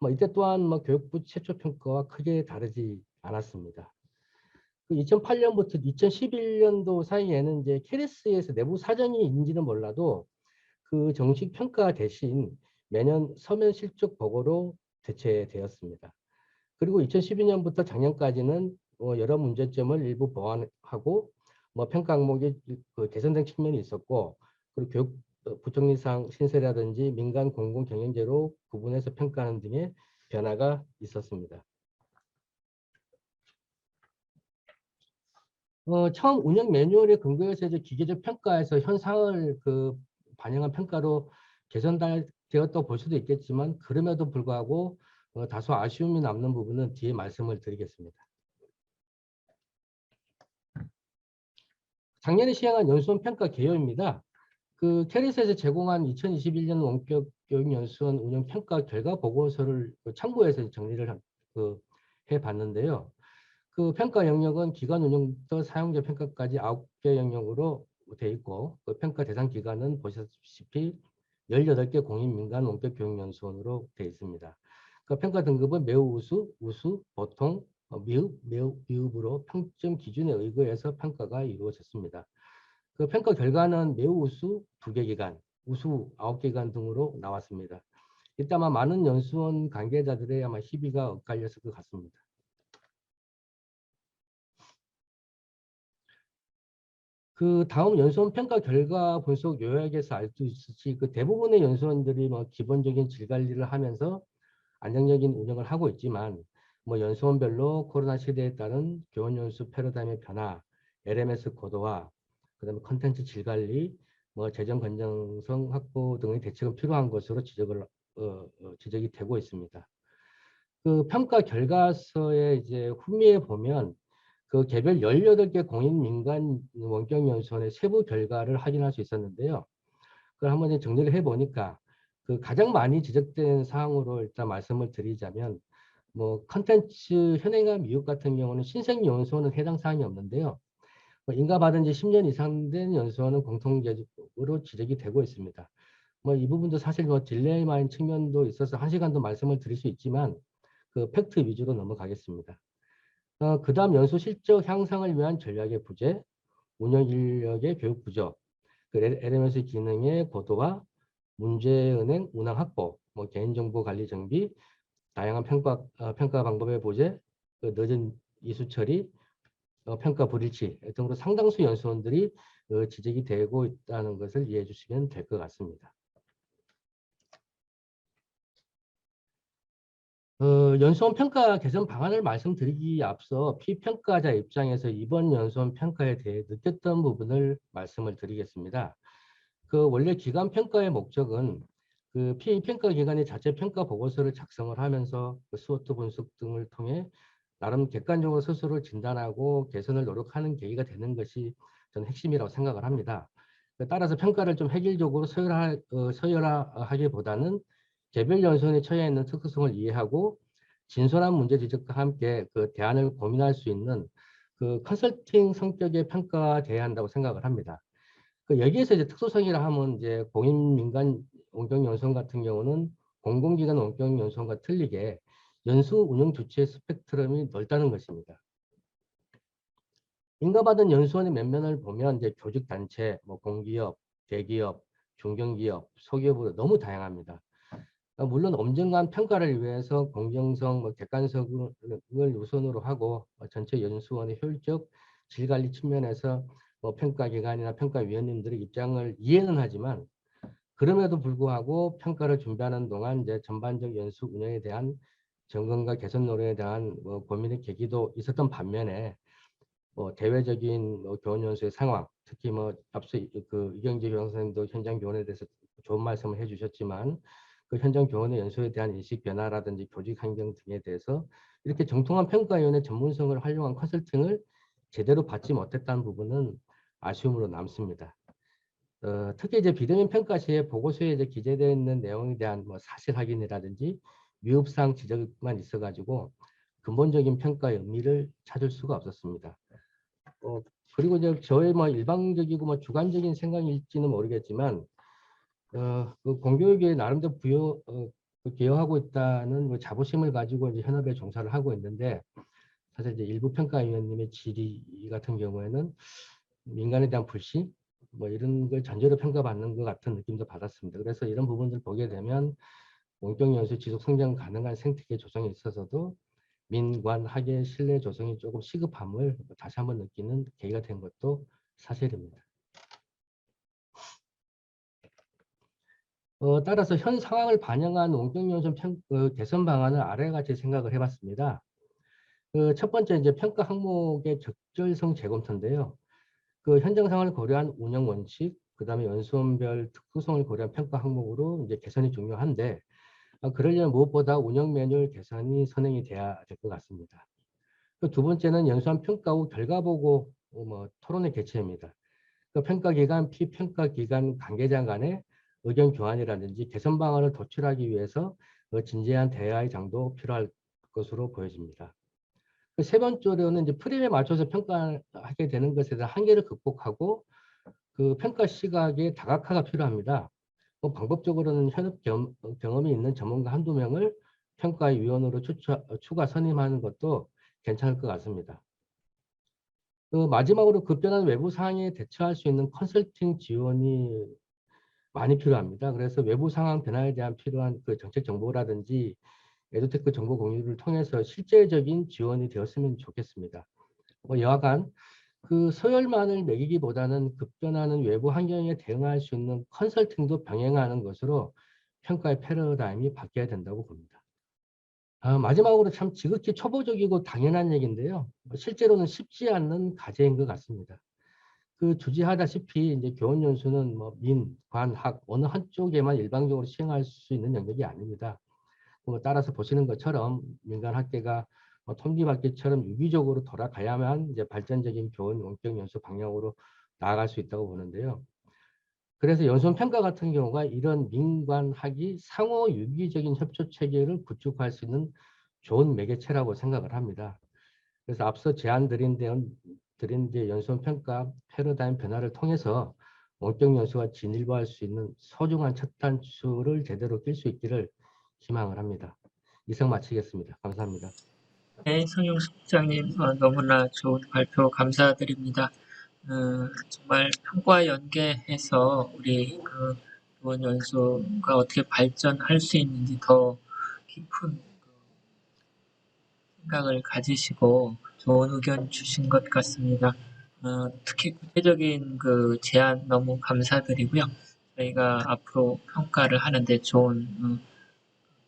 뭐 이때 또한 뭐 교육부 최초 평가와 크게 다르지 않았습니다. 2008년부터 2011년도 사이에는 이제 캐리스에서 내부 사정이 있는지는 몰라도 그 정식 평가 대신 매년 서면 실적 보고로 대체되었습니다. 그리고 2012년부터 작년까지는 여러 문제점을 일부 보완하고 뭐 평가 항목이 개선된 측면이 있었고 그리고 교육 부총리상 신설이라든지 민간 공공 경영제로 구분해서 평가하는 등의 변화가 있었습니다. 처음 운영 매뉴얼에 근거해서 이제 기계적 평가에서 현상을 반영한 평가로 개선되었다고 볼 수도 있겠지만 그럼에도 불구하고 다소 아쉬움이 남는 부분은 뒤에 말씀을 드리겠습니다. 작년에 시행한 연수원 평가 개요입니다. 그 캐리스에서 제공한 2021년 원격 교육 연수원 운영 평가 결과 보고서를 참고해서 정리를 해봤는데요. 그 평가 영역은 기관 운영부터 사용자 평가까지 9개 영역으로 되어 있고 그 평가 대상 기관은 보시다시피 18개 공인 민간 원격 교육 연수원으로 되어 있습니다. 그 평가 등급은 매우 우수, 우수, 보통, 미흡, 매우 미흡으로 평점 기준에 의거해서 평가가 이루어졌습니다. 그 평가 결과는 매우 우수 2개 기관, 우수 9개 기관 등으로 나왔습니다. 이때 아마 많은 연수원 관계자들의 아마 희비가 엇갈렸을 것 같습니다. 그 다음 연수원 평가 결과 분석 요약에서 알 수 있듯이 그 대부분의 연수원들이 뭐 기본적인 질 관리를 하면서 안정적인 운영을 하고 있지만 뭐 연수원별로 코로나 시대에 따른 교원 연수 패러다임의 변화, LMS 고도화, 그다음에 컨텐츠 질 관리, 뭐 재정 건전성 확보 등의 대책은 필요한 것으로 지적이 되고 있습니다. 그 평가 결과서에 이제 후미에 보면 그 개별 18개 공인 민간 원격 연수원의 세부 결과를 확인할 수 있었는데요. 그걸 한번 정리를 해보니까 그 가장 많이 지적된 사항으로 일단 말씀을 드리자면 뭐 컨텐츠 현행화 미흡 같은 경우는 신생 연수원은 해당 사항이 없는데요. 인가받은 지 10년 이상 된 연수원은 공통적으로 지적이 되고 있습니다. 뭐 이 부분도 사실 뭐 딜레마인 측면도 있어서 1시간도 말씀을 드릴 수 있지만 그 팩트 위주로 넘어가겠습니다. 그 다음 연수 실적 향상을 위한 전략의 부재, 운영 인력의 교육 부족, 그 LMS 기능의 고도화, 문제은행 운항 확보, 뭐 개인정보 관리 정비, 다양한 평가 방법의 부재, 그 늦은 이수 처리, 평가 불일치 등으로 상당수 연수원들이 지적이 되고 있다는 것을 이해해 주시면 될 것 같습니다. 연수원 평가 개선 방안을 말씀드리기 앞서 피평가자 입장에서 이번 연수원 평가에 대해 느꼈던 부분을 말씀을 드리겠습니다. 그 원래 기관 평가의 목적은 그 피평가 기관이 자체 평가 보고서를 작성을 하면서 그 스워트 분석 등을 통해 나름 객관적으로 스스로를 진단하고 개선을 노력하는 계기가 되는 것이 저는 핵심이라고 생각을 합니다. 따라서 평가를 좀 획일적으로 서열화하기보다는 개별 연수원에 처해 있는 특수성을 이해하고 진솔한 문제 지적과 함께 그 대안을 고민할 수 있는 그 컨설팅 성격의 평가가 돼야 한다고 생각을 합니다. 그 여기에서 이제 특수성이라 하면 이제 공인 민간 원격 연수원 같은 경우는 공공기관 원격 연수원과 틀리게 연수 운영 주체의 스펙트럼이 넓다는 것입니다. 인가받은 연수원의 면면을 보면 이제 교직단체, 뭐 공기업, 대기업, 중견기업, 소기업으로 너무 다양합니다. 물론 엄정한 평가를 위해서 공정성, 뭐 객관성을 우선으로 하고 전체 연수원의 효율적 질관리 측면에서 뭐 평가기관이나 평가위원님들의 입장을 이해는 하지만 그럼에도 불구하고 평가를 준비하는 동안 이제 전반적 연수 운영에 대한 점검과 개선 노력에 대한 뭐 고민의 계기도 있었던 반면에 뭐 대외적인 뭐 교원 연수의 상황, 특히 뭐 앞서 그 이경재 교장 선생님도 현장 교원에 대해서 좋은 말씀을 해주셨지만 그 현장 교원의 연수에 대한 인식 변화라든지 교직 환경 등에 대해서 이렇게 정통한 평가위원회 전문성을 활용한 컨설팅을 제대로 받지 못했다는 부분은 아쉬움으로 남습니다. 특히 이제 비대면 평가 시에 보고서에 이제 기재되어 있는 내용에 대한 뭐 사실 확인이라든지 위법사항 지적만 있어가지고 근본적인 평가의 의미를 찾을 수가 없었습니다. 그리고 이제 저의 뭐 일방적이고 뭐 주관적인 생각일지는 모르겠지만 그 공교육에 나름대로 기여하고 있다는 그 자부심을 가지고 이제 현업에 종사를 하고 있는데 사실 이제 일부 평가위원님의 질의 같은 경우에는 민간에 대한 불신 뭐 이런 걸 전제로 평가받는 것 같은 느낌도 받았습니다. 그래서 이런 부분들 보게 되면 원격 연수 지속 성장 가능한 생태계 조성에 있어서도 민관 학예 신뢰 조성이 조금 시급함을 다시 한번 느끼는 계기가 된 것도 사실입니다. 따라서 현 상황을 반영한 원격 연수 개선 방안을 아래와 같이 생각을 해봤습니다. 첫 번째 이제 평가 항목의 적절성 재검토인데요. 그 현장 상황을 고려한 운영 원칙, 그다음에 연수원별 특수성을 고려한 평가 항목으로 이제 개선이 중요한데 그러려면 무엇보다 운영 매뉴얼 개선이 선행이 돼야 될 것 같습니다. 두 번째는 연수원 평가 후 결과 보고 뭐 토론회 개최입니다. 그 평가 기관, 피평가 기관 관계자 간의 의견 교환이라든지 개선 방안을 도출하기 위해서 진지한 대화의 장도 필요할 것으로 보여집니다. 세 번째로는 이제 프레임에 맞춰서 평가하게 되는 것에 대한 한계를 극복하고 그 평가 시각의 다각화가 필요합니다. 방법적으로는 현업 경험이 있는 전문가 한두 명을 평가위원으로 추가 선임하는 것도 괜찮을 것 같습니다. 마지막으로 급변한 외부 상황에 대처할 수 있는 컨설팅 지원이 많이 필요합니다. 그래서 외부 상황 변화에 대한 필요한 그 정책 정보라든지 에듀테크 정보 공유를 통해서 실제적인 지원이 되었으면 좋겠습니다. 여하간 그 서열만을 매기기보다는 급변하는 외부 환경에 대응할 수 있는 컨설팅도 병행하는 것으로 평가의 패러다임이 바뀌어야 된다고 봅니다. 마지막으로 참 지극히 초보적이고 당연한 얘기인데요. 실제로는 쉽지 않는 과제인 것 같습니다. 그 주지하다시피 이제 교원 연수는 뭐 민, 관, 학 어느 한쪽에만 일방적으로 시행할 수 있는 영역이 아닙니다. 따라서 보시는 것처럼 민간 학계가 톱니바퀴처럼 유기적으로 돌아가야만 이제 발전적인 교원 원격 연수 방향으로 나아갈 수 있다고 보는데요. 그래서 연수원 평가 같은 경우가 이런 민관학이 상호 유기적인 협조 체계를 구축할 수 있는 좋은 매개체라고 생각을 합니다. 그래서 앞서 제안 드린 연수원 평가 패러다임 변화를 통해서 원격 연수가 진일보할 수 있는 소중한 첫 단추를 제대로 낄 수 있기를 희망을 합니다. 이상 마치겠습니다. 감사합니다. 네, 성용수 부장님 너무나 좋은 발표 감사드립니다. 정말 평가 연계해서 우리 그 교원 연수가 어떻게 발전할 수 있는지 더 깊은 생각을 가지시고 좋은 의견 주신 것 같습니다. 특히 구체적인 그 제안 너무 감사드리고요. 저희가 앞으로 평가를 하는데 좋은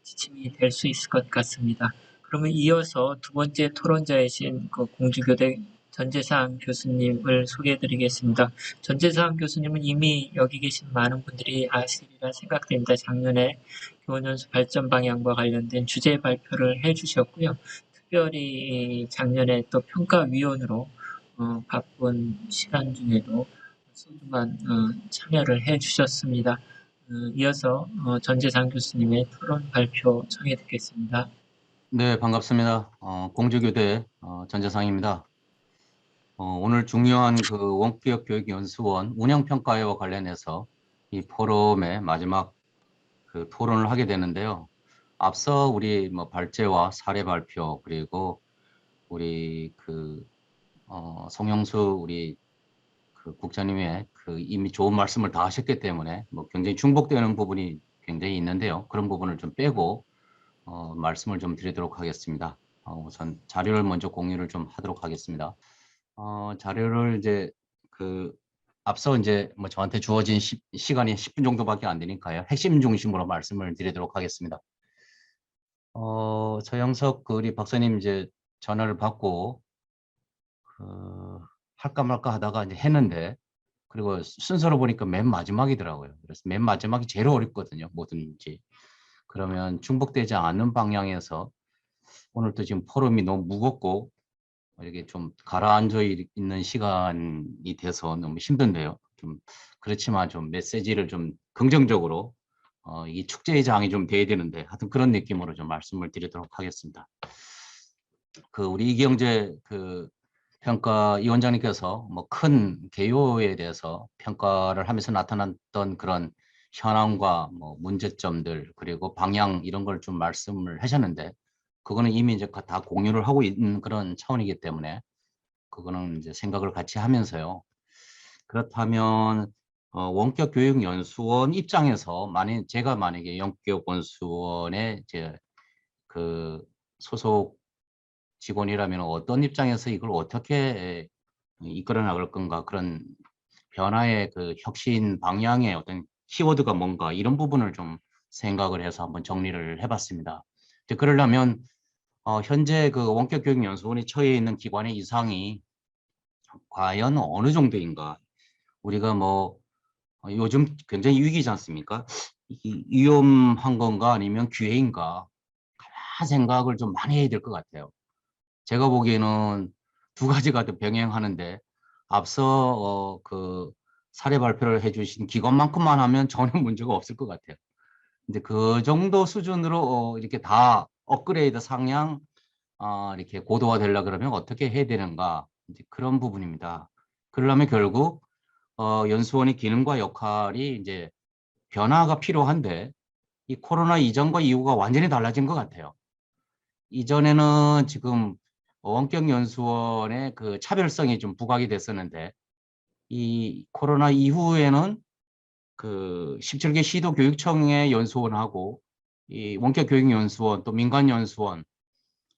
지침이 될 수 있을 것 같습니다. 그러면 이어서 두 번째 토론자이신 그 공주교대 전재상 교수님을 소개해드리겠습니다. 전재상 교수님은 이미 여기 계신 많은 분들이 아시리라 생각됩니다. 작년에 교원연수 발전 방향과 관련된 주제 발표를 해주셨고요. 특별히 작년에 또 평가위원으로 바쁜 시간 중에도 소중한 참여를 해주셨습니다. 이어서 전재상 교수님의 토론 발표 청해 듣겠습니다. 네, 반갑습니다. 공주교대 전재상입니다. 오늘 중요한 그 원격 교육연수원 운영평가회와 관련해서 이 포럼의 마지막 그 토론을 하게 되는데요. 앞서 우리 뭐 발제와 사례 발표 그리고 우리 그 송영수 우리 그 국장님의 그 이미 좋은 말씀을 다 하셨기 때문에 뭐 굉장히 중복되는 부분이 굉장히 있는데요. 그런 부분을 좀 빼고 말씀을 좀 드리도록 하겠습니다. 우선 자료를 먼저 공유를 좀 하도록 하겠습니다. 자료를 이제 앞서 이제 뭐 저한테 주어진 시간이 10분 정도밖에 안 되니까요. 핵심 중심으로 말씀을 드리도록 하겠습니다. 서영석 우리 박사님 이제 전화를 받고 할까 말까 하다가 이제 했는데, 그리고 순서로 보니까 맨 마지막이더라고요. 그래서 맨 마지막이 제일 어렵거든요. 뭐든지. 그러면 중복되지 않는 방향에서 오늘 또 지금 포럼이 너무 무겁고 이렇게 좀 가라앉아 있는 시간이 돼서 너무 힘든데요. 좀 그렇지만 좀 메시지를 좀 긍정적으로 이 축제의 장이 좀 돼야 되는데, 하여튼 그런 느낌으로 좀 말씀을 드리도록 하겠습니다. 우리 이경재 평가위원장님께서 뭐 큰 개요에 대해서 평가를 하면서 나타났던 그런 현황과 뭐 문제점들 그리고 방향 이런 걸 좀 말씀을 하셨는데, 그거는 이미 이제 다 공유를 하고 있는 그런 차원이기 때문에 그거는 이제 생각을 같이 하면서요. 그렇다면 원격 교육 연수원 입장에서 제가 만약에 원격 연수원의 이제 소속 직원이라면 어떤 입장에서 이걸 어떻게 이끌어 나갈 건가, 그런 변화의 혁신 방향의 어떤 키워드가 뭔가, 이런 부분을 좀 생각을 해서 한번 정리를 해봤습니다. 이제 그러려면 현재 원격 교육 연수원이 처해 있는 기관의 이상이 과연 어느 정도인가. 우리가 뭐 요즘 굉장히 위기지 않습니까? 위험한 건가 아니면 기회인가, 가만 생각을 좀 많이 해야 될 것 같아요. 제가 보기에는 두 가지가 더 병행하는데, 앞서 사례 발표를 해주신 기관만큼만 하면 전혀 문제가 없을 것 같아요. 근데 그 정도 수준으로 이렇게 다 업그레이드 상향 이렇게 고도화 되려 그러면 어떻게 해야 되는가, 이제 그런 부분입니다. 그러려면 결국 연수원의 기능과 역할이 이제 변화가 필요한데, 이 코로나 이전과 이후가 완전히 달라진 것 같아요. 이전에는 지금 원격 연수원의 차별성이 좀 부각이 됐었는데, 이 코로나 이후에는 17개 시도교육청의 연수원하고 이 원격 교육 연수원, 또 민간 연수원,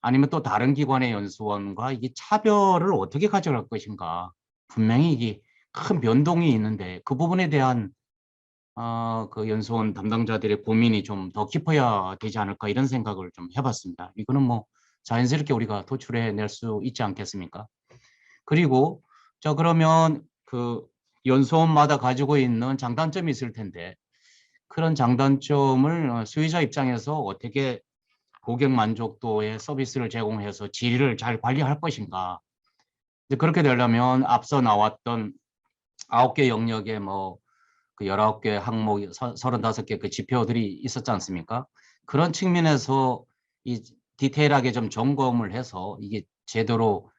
아니면 또 다른 기관의 연수원과 이게 차별을 어떻게 가져갈 것인가, 분명히 이게 큰 변동이 있는데, 그 부분에 대한 연수원 담당자들의 고민이 좀 더 깊어야 되지 않을까, 이런 생각을 좀 해봤습니다. 이거는 뭐 자연스럽게 우리가 도출해낼 수 있지 않겠습니까? 그리고 그러면 연수원마다 가지고 있는 장단점이 있을 텐데, 그런 장단점을 수요자 입장에서 어떻게 고객 만족도의 서비스를 제공해서 질을 잘 관리할 것인가. 그렇게 되려면 앞서 나왔던 9개 영역의 19개 항목, 35개 지표들이 있었지 않습니까? 그런 측면에서 이 디테일하게 좀 점검을 해서 이게 제대로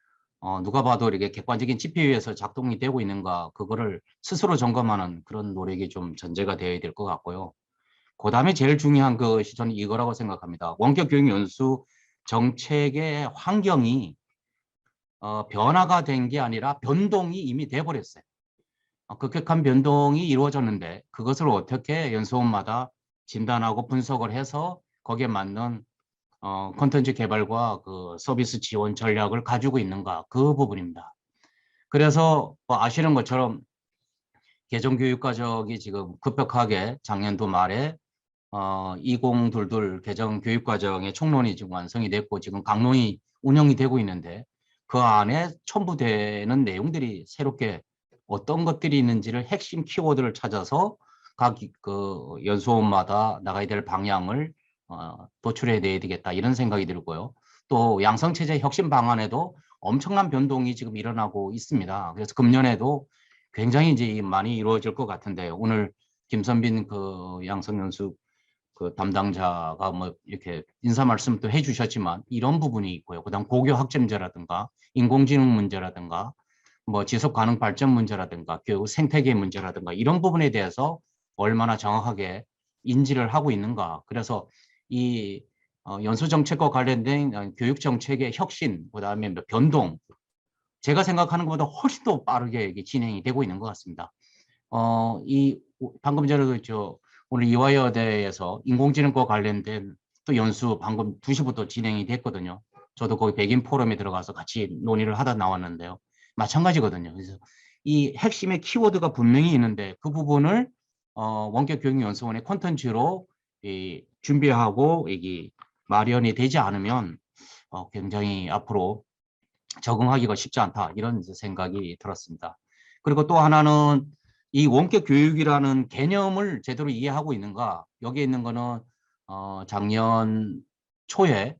누가 봐도 이렇게 객관적인 지표에 의해서 작동이 되고 있는가, 그거를 스스로 점검하는 그런 노력이 좀 전제가 되어야 될 것 같고요. 그다음에 제일 중요한 것이 저는 이거라고 생각합니다. 원격 교육 연수 정책의 환경이 변화가 된 게 아니라 변동이 이미 돼버렸어요. 급격한 변동이 이루어졌는데, 그것을 어떻게 연수원마다 진단하고 분석을 해서 거기에 맞는 콘텐츠 개발과 서비스 지원 전략을 가지고 있는가, 그 부분입니다. 그래서 아시는 것처럼 개정교육과정이 지금 급격하게 작년도 말에 2022 개정교육과정의 총론이 지금 완성이 됐고, 지금 강론이 운영이 되고 있는데, 그 안에 첨부되는 내용들이 새롭게 어떤 것들이 있는지를 핵심 키워드를 찾아서 각 연수원마다 나가야 될 방향을 도출해 내야 되겠다, 이런 생각이 들고요. 또 양성체제 혁신 방안에도 엄청난 변동이 지금 일어나고 있습니다. 그래서 금년에도 굉장히 이제 많이 이루어질 것 같은데, 오늘 김선빈 양성연수 담당자가 뭐 이렇게 인사 말씀도 해주셨지만 이런 부분이 있고요. 그다음 고교 학점제라든가 인공지능 문제라든가 뭐 지속 가능 발전 문제라든가 교육 생태계 문제라든가, 이런 부분에 대해서 얼마나 정확하게 인지를 하고 있는가. 그래서 이 연수 정책과 관련된 교육 정책의 혁신, 그다음에 변동, 제가 생각하는 것보다 훨씬 더 빠르게 이게 진행이 되고 있는 것 같습니다. 방금 전에 오늘 이화여대에서 인공지능과 관련된 또 연수 방금 2시부터 진행이 됐거든요. 저도 거기 백인 포럼에 들어가서 같이 논의를 하다 나왔는데요. 마찬가지거든요. 그래서 이 핵심의 키워드가 분명히 있는데 그 부분을 원격교육연수원의 콘텐츠로 준비하고 이게 마련이 되지 않으면 굉장히 앞으로 적응하기가 쉽지 않다 이런 생각이 들었습니다. 그리고 또 하나는 이 원격 교육이라는 개념을 제대로 이해하고 있는가, 여기에 있는 거는 작년 초에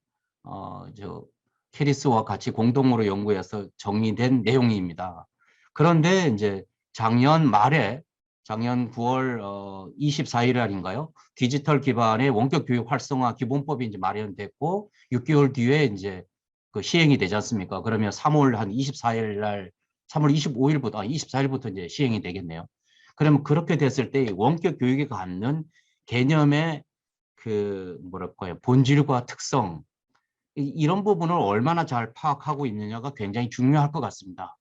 저 캐리스와 같이 공동으로 연구해서 정리된 내용입니다. 그런데 이제 작년 말에 작년 9월 24일 날인가요? 디지털 기반의 원격 교육 활성화 기본법이 이제 마련됐고 6개월 뒤에 이제 그 시행이 되지 않습니까? 그러면 3월 한 24일 날, 3월 25일부터, 24일부터 이제 시행이 되겠네요. 그러면 그렇게 됐을 때 원격 교육이 갖는 개념의 그 뭐랄까요, 본질과 특성, 이런 부분을 얼마나 잘 파악하고 있느냐가 굉장히 중요할 것 같습니다.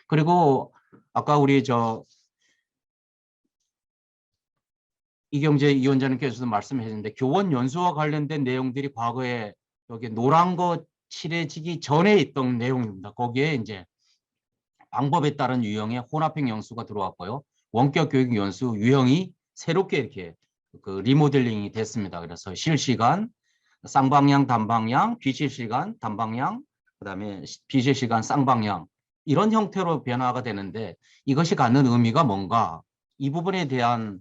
그리고 아까 우리 이경재 위원장님께서도 말씀해 주셨는데 교원 연수와 관련된 내용들이 과거에 여기 노란 거 칠해지기 전에 있던 내용입니다. 거기에 이제 방법에 따른 유형의 혼합형 연수가 들어왔고요. 원격 교육 연수 유형이 새롭게 이렇게 그 리모델링이 됐습니다. 그래서 실시간, 쌍방향, 단방향, 비실시간, 단방향, 그다음에 비실시간, 쌍방향 이런 형태로 변화가 되는데 이것이 갖는 의미가 뭔가 이 부분에 대한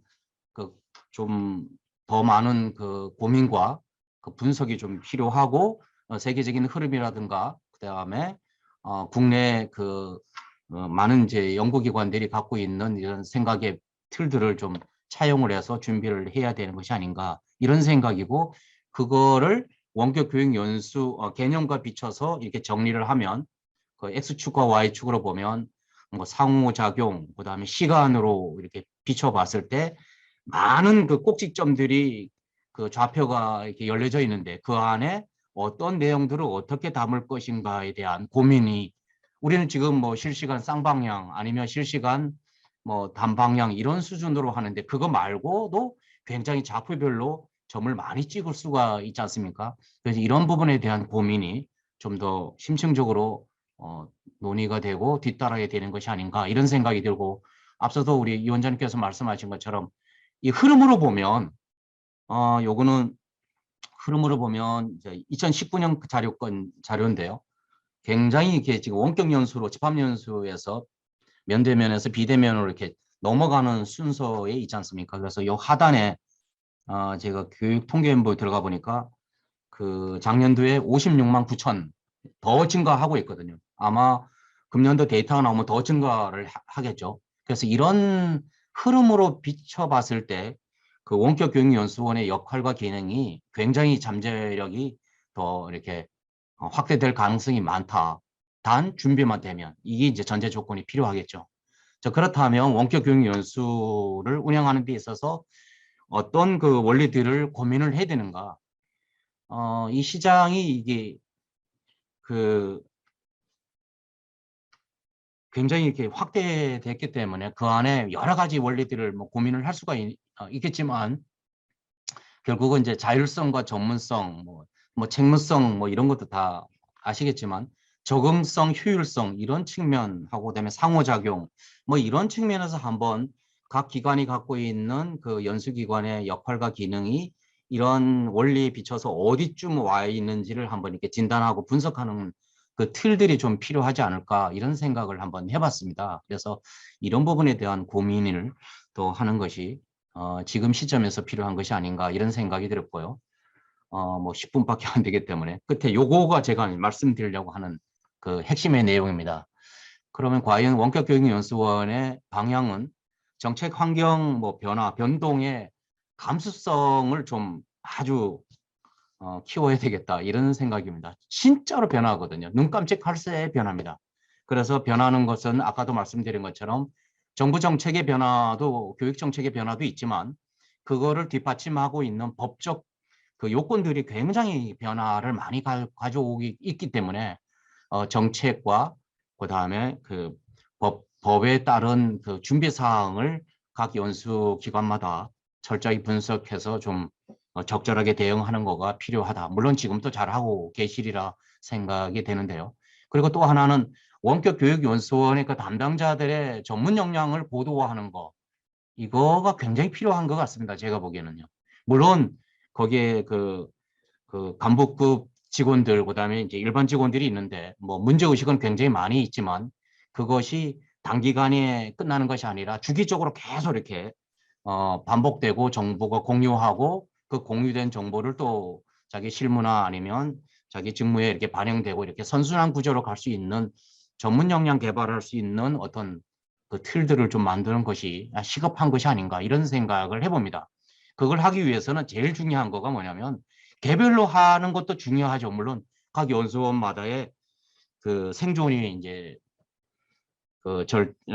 그 좀 더 많은 그 고민과 그 분석이 좀 필요하고 세계적인 흐름이라든가 그다음에 국내 그 많은 이제 연구기관들이 갖고 있는 이런 생각의 틀들을 좀 차용을 해서 준비를 해야 되는 것이 아닌가 이런 생각이고 그거를 원격 교육 연수 개념과 비춰서 이렇게 정리를 하면 그 X축과 Y축으로 보면 뭐 상호작용 그다음에 시간으로 이렇게 비춰봤을 때 많은 그 꼭지점들이 그 좌표가 이렇게 열려져 있는데 그 안에 어떤 내용들을 어떻게 담을 것인가에 대한 고민이 우리는 지금 뭐 실시간 쌍방향 아니면 실시간 뭐 단방향 이런 수준으로 하는데 그거 말고도 굉장히 좌표별로 점을 많이 찍을 수가 있지 않습니까? 그래서 이런 부분에 대한 고민이 좀 더 심층적으로 논의가 되고 뒤따라야 되는 것이 아닌가 이런 생각이 들고 앞서도 우리 이 원장님께서 말씀하신 것처럼 이 흐름으로 보면 요거는 흐름으로 보면 이제 2019년 자료인데요. 굉장히 이렇게 지금 원격 연수로 집합 연수에서 면대면에서 비대면으로 이렇게 넘어가는 순서에 있지 않습니까? 그래서 요 하단에 제가 교육통계연부에 들어가 보니까 그 작년도에 56만 9천 더 증가하고 있거든요. 아마 금년도 데이터가 나오면 더 증가를 하겠죠. 그래서 이런 흐름으로 비춰봤을 때 그 원격 교육연수원의 역할과 기능이 굉장히 잠재력이 더 이렇게 확대될 가능성이 많다. 단 준비만 되면 이게 이제 전제 조건이 필요하겠죠. 자, 그렇다면 원격 교육 연수를 운영하는 데 있어서 어떤 그 원리들을 고민을 해야 되는가? 이 시장이 이게 그 굉장히 이렇게 확대됐기 때문에 그 안에 여러 가지 원리들을 뭐 고민을 할 수가 있겠지만 결국은 이제 자율성과 전문성, 뭐 책무성 뭐 이런 것도 다 아시겠지만 적응성, 효율성 이런 측면하고 그다음에 상호작용 뭐 이런 측면에서 한번 각 기관이 갖고 있는 그 연수기관의 역할과 기능이 이런 원리에 비춰서 어디쯤 와 있는지를 한번 이렇게 진단하고 분석하는 그 틀들이 좀 필요하지 않을까 이런 생각을 한번 해봤습니다. 그래서 이런 부분에 대한 고민을 또 하는 것이 지금 시점에서 필요한 것이 아닌가 이런 생각이 들었고요. 뭐 10분밖에 안 되기 때문에 끝에 요거가 제가 말씀드리려고 하는 그 핵심의 내용입니다. 그러면 과연 원격교육연수원의 방향은 정책 환경 뭐 변화, 변동의 감수성을 좀 아주 키워야 되겠다 이런 생각입니다. 진짜로 변화하거든요. 눈 깜짝할 새에 변합니다. 그래서 변하는 것은 아까도 말씀드린 것처럼 정부 정책의 변화도 교육 정책의 변화도 있지만 그거를 뒷받침하고 있는 법적 그 요건들이 굉장히 변화를 많이 가져오기 있기 때문에 정책과 그다음에 그 법에 따른 그 준비 사항을 각 연수 기관마다 철저히 분석해서 좀 적절하게 대응하는 거가 필요하다. 물론 지금도 잘하고 계시리라 생각이 되는데요. 그리고 또 하나는 원격 교육 연수원의 그 담당자들의 전문 역량을 고도화하는 거, 이거가 굉장히 필요한 것 같습니다. 제가 보기에는요. 물론 거기에 그 간부급 직원들, 그다음에 이제 일반 직원들이 있는데 뭐 문제 의식은 굉장히 많이 있지만 그것이 단기간에 끝나는 것이 아니라 주기적으로 계속 이렇게 반복되고 정보가 공유하고 그 공유된 정보를 또 자기 실무나 아니면 자기 직무에 이렇게 반영되고 이렇게 선순환 구조로 갈 수 있는 전문 역량 개발할 수 있는 어떤 그 틀들을 좀 만드는 것이 시급한 것이 아닌가 이런 생각을 해봅니다. 그걸 하기 위해서는 제일 중요한 거가 뭐냐면 개별로 하는 것도 중요하죠. 물론 각 연수원마다의 그 생존이 이제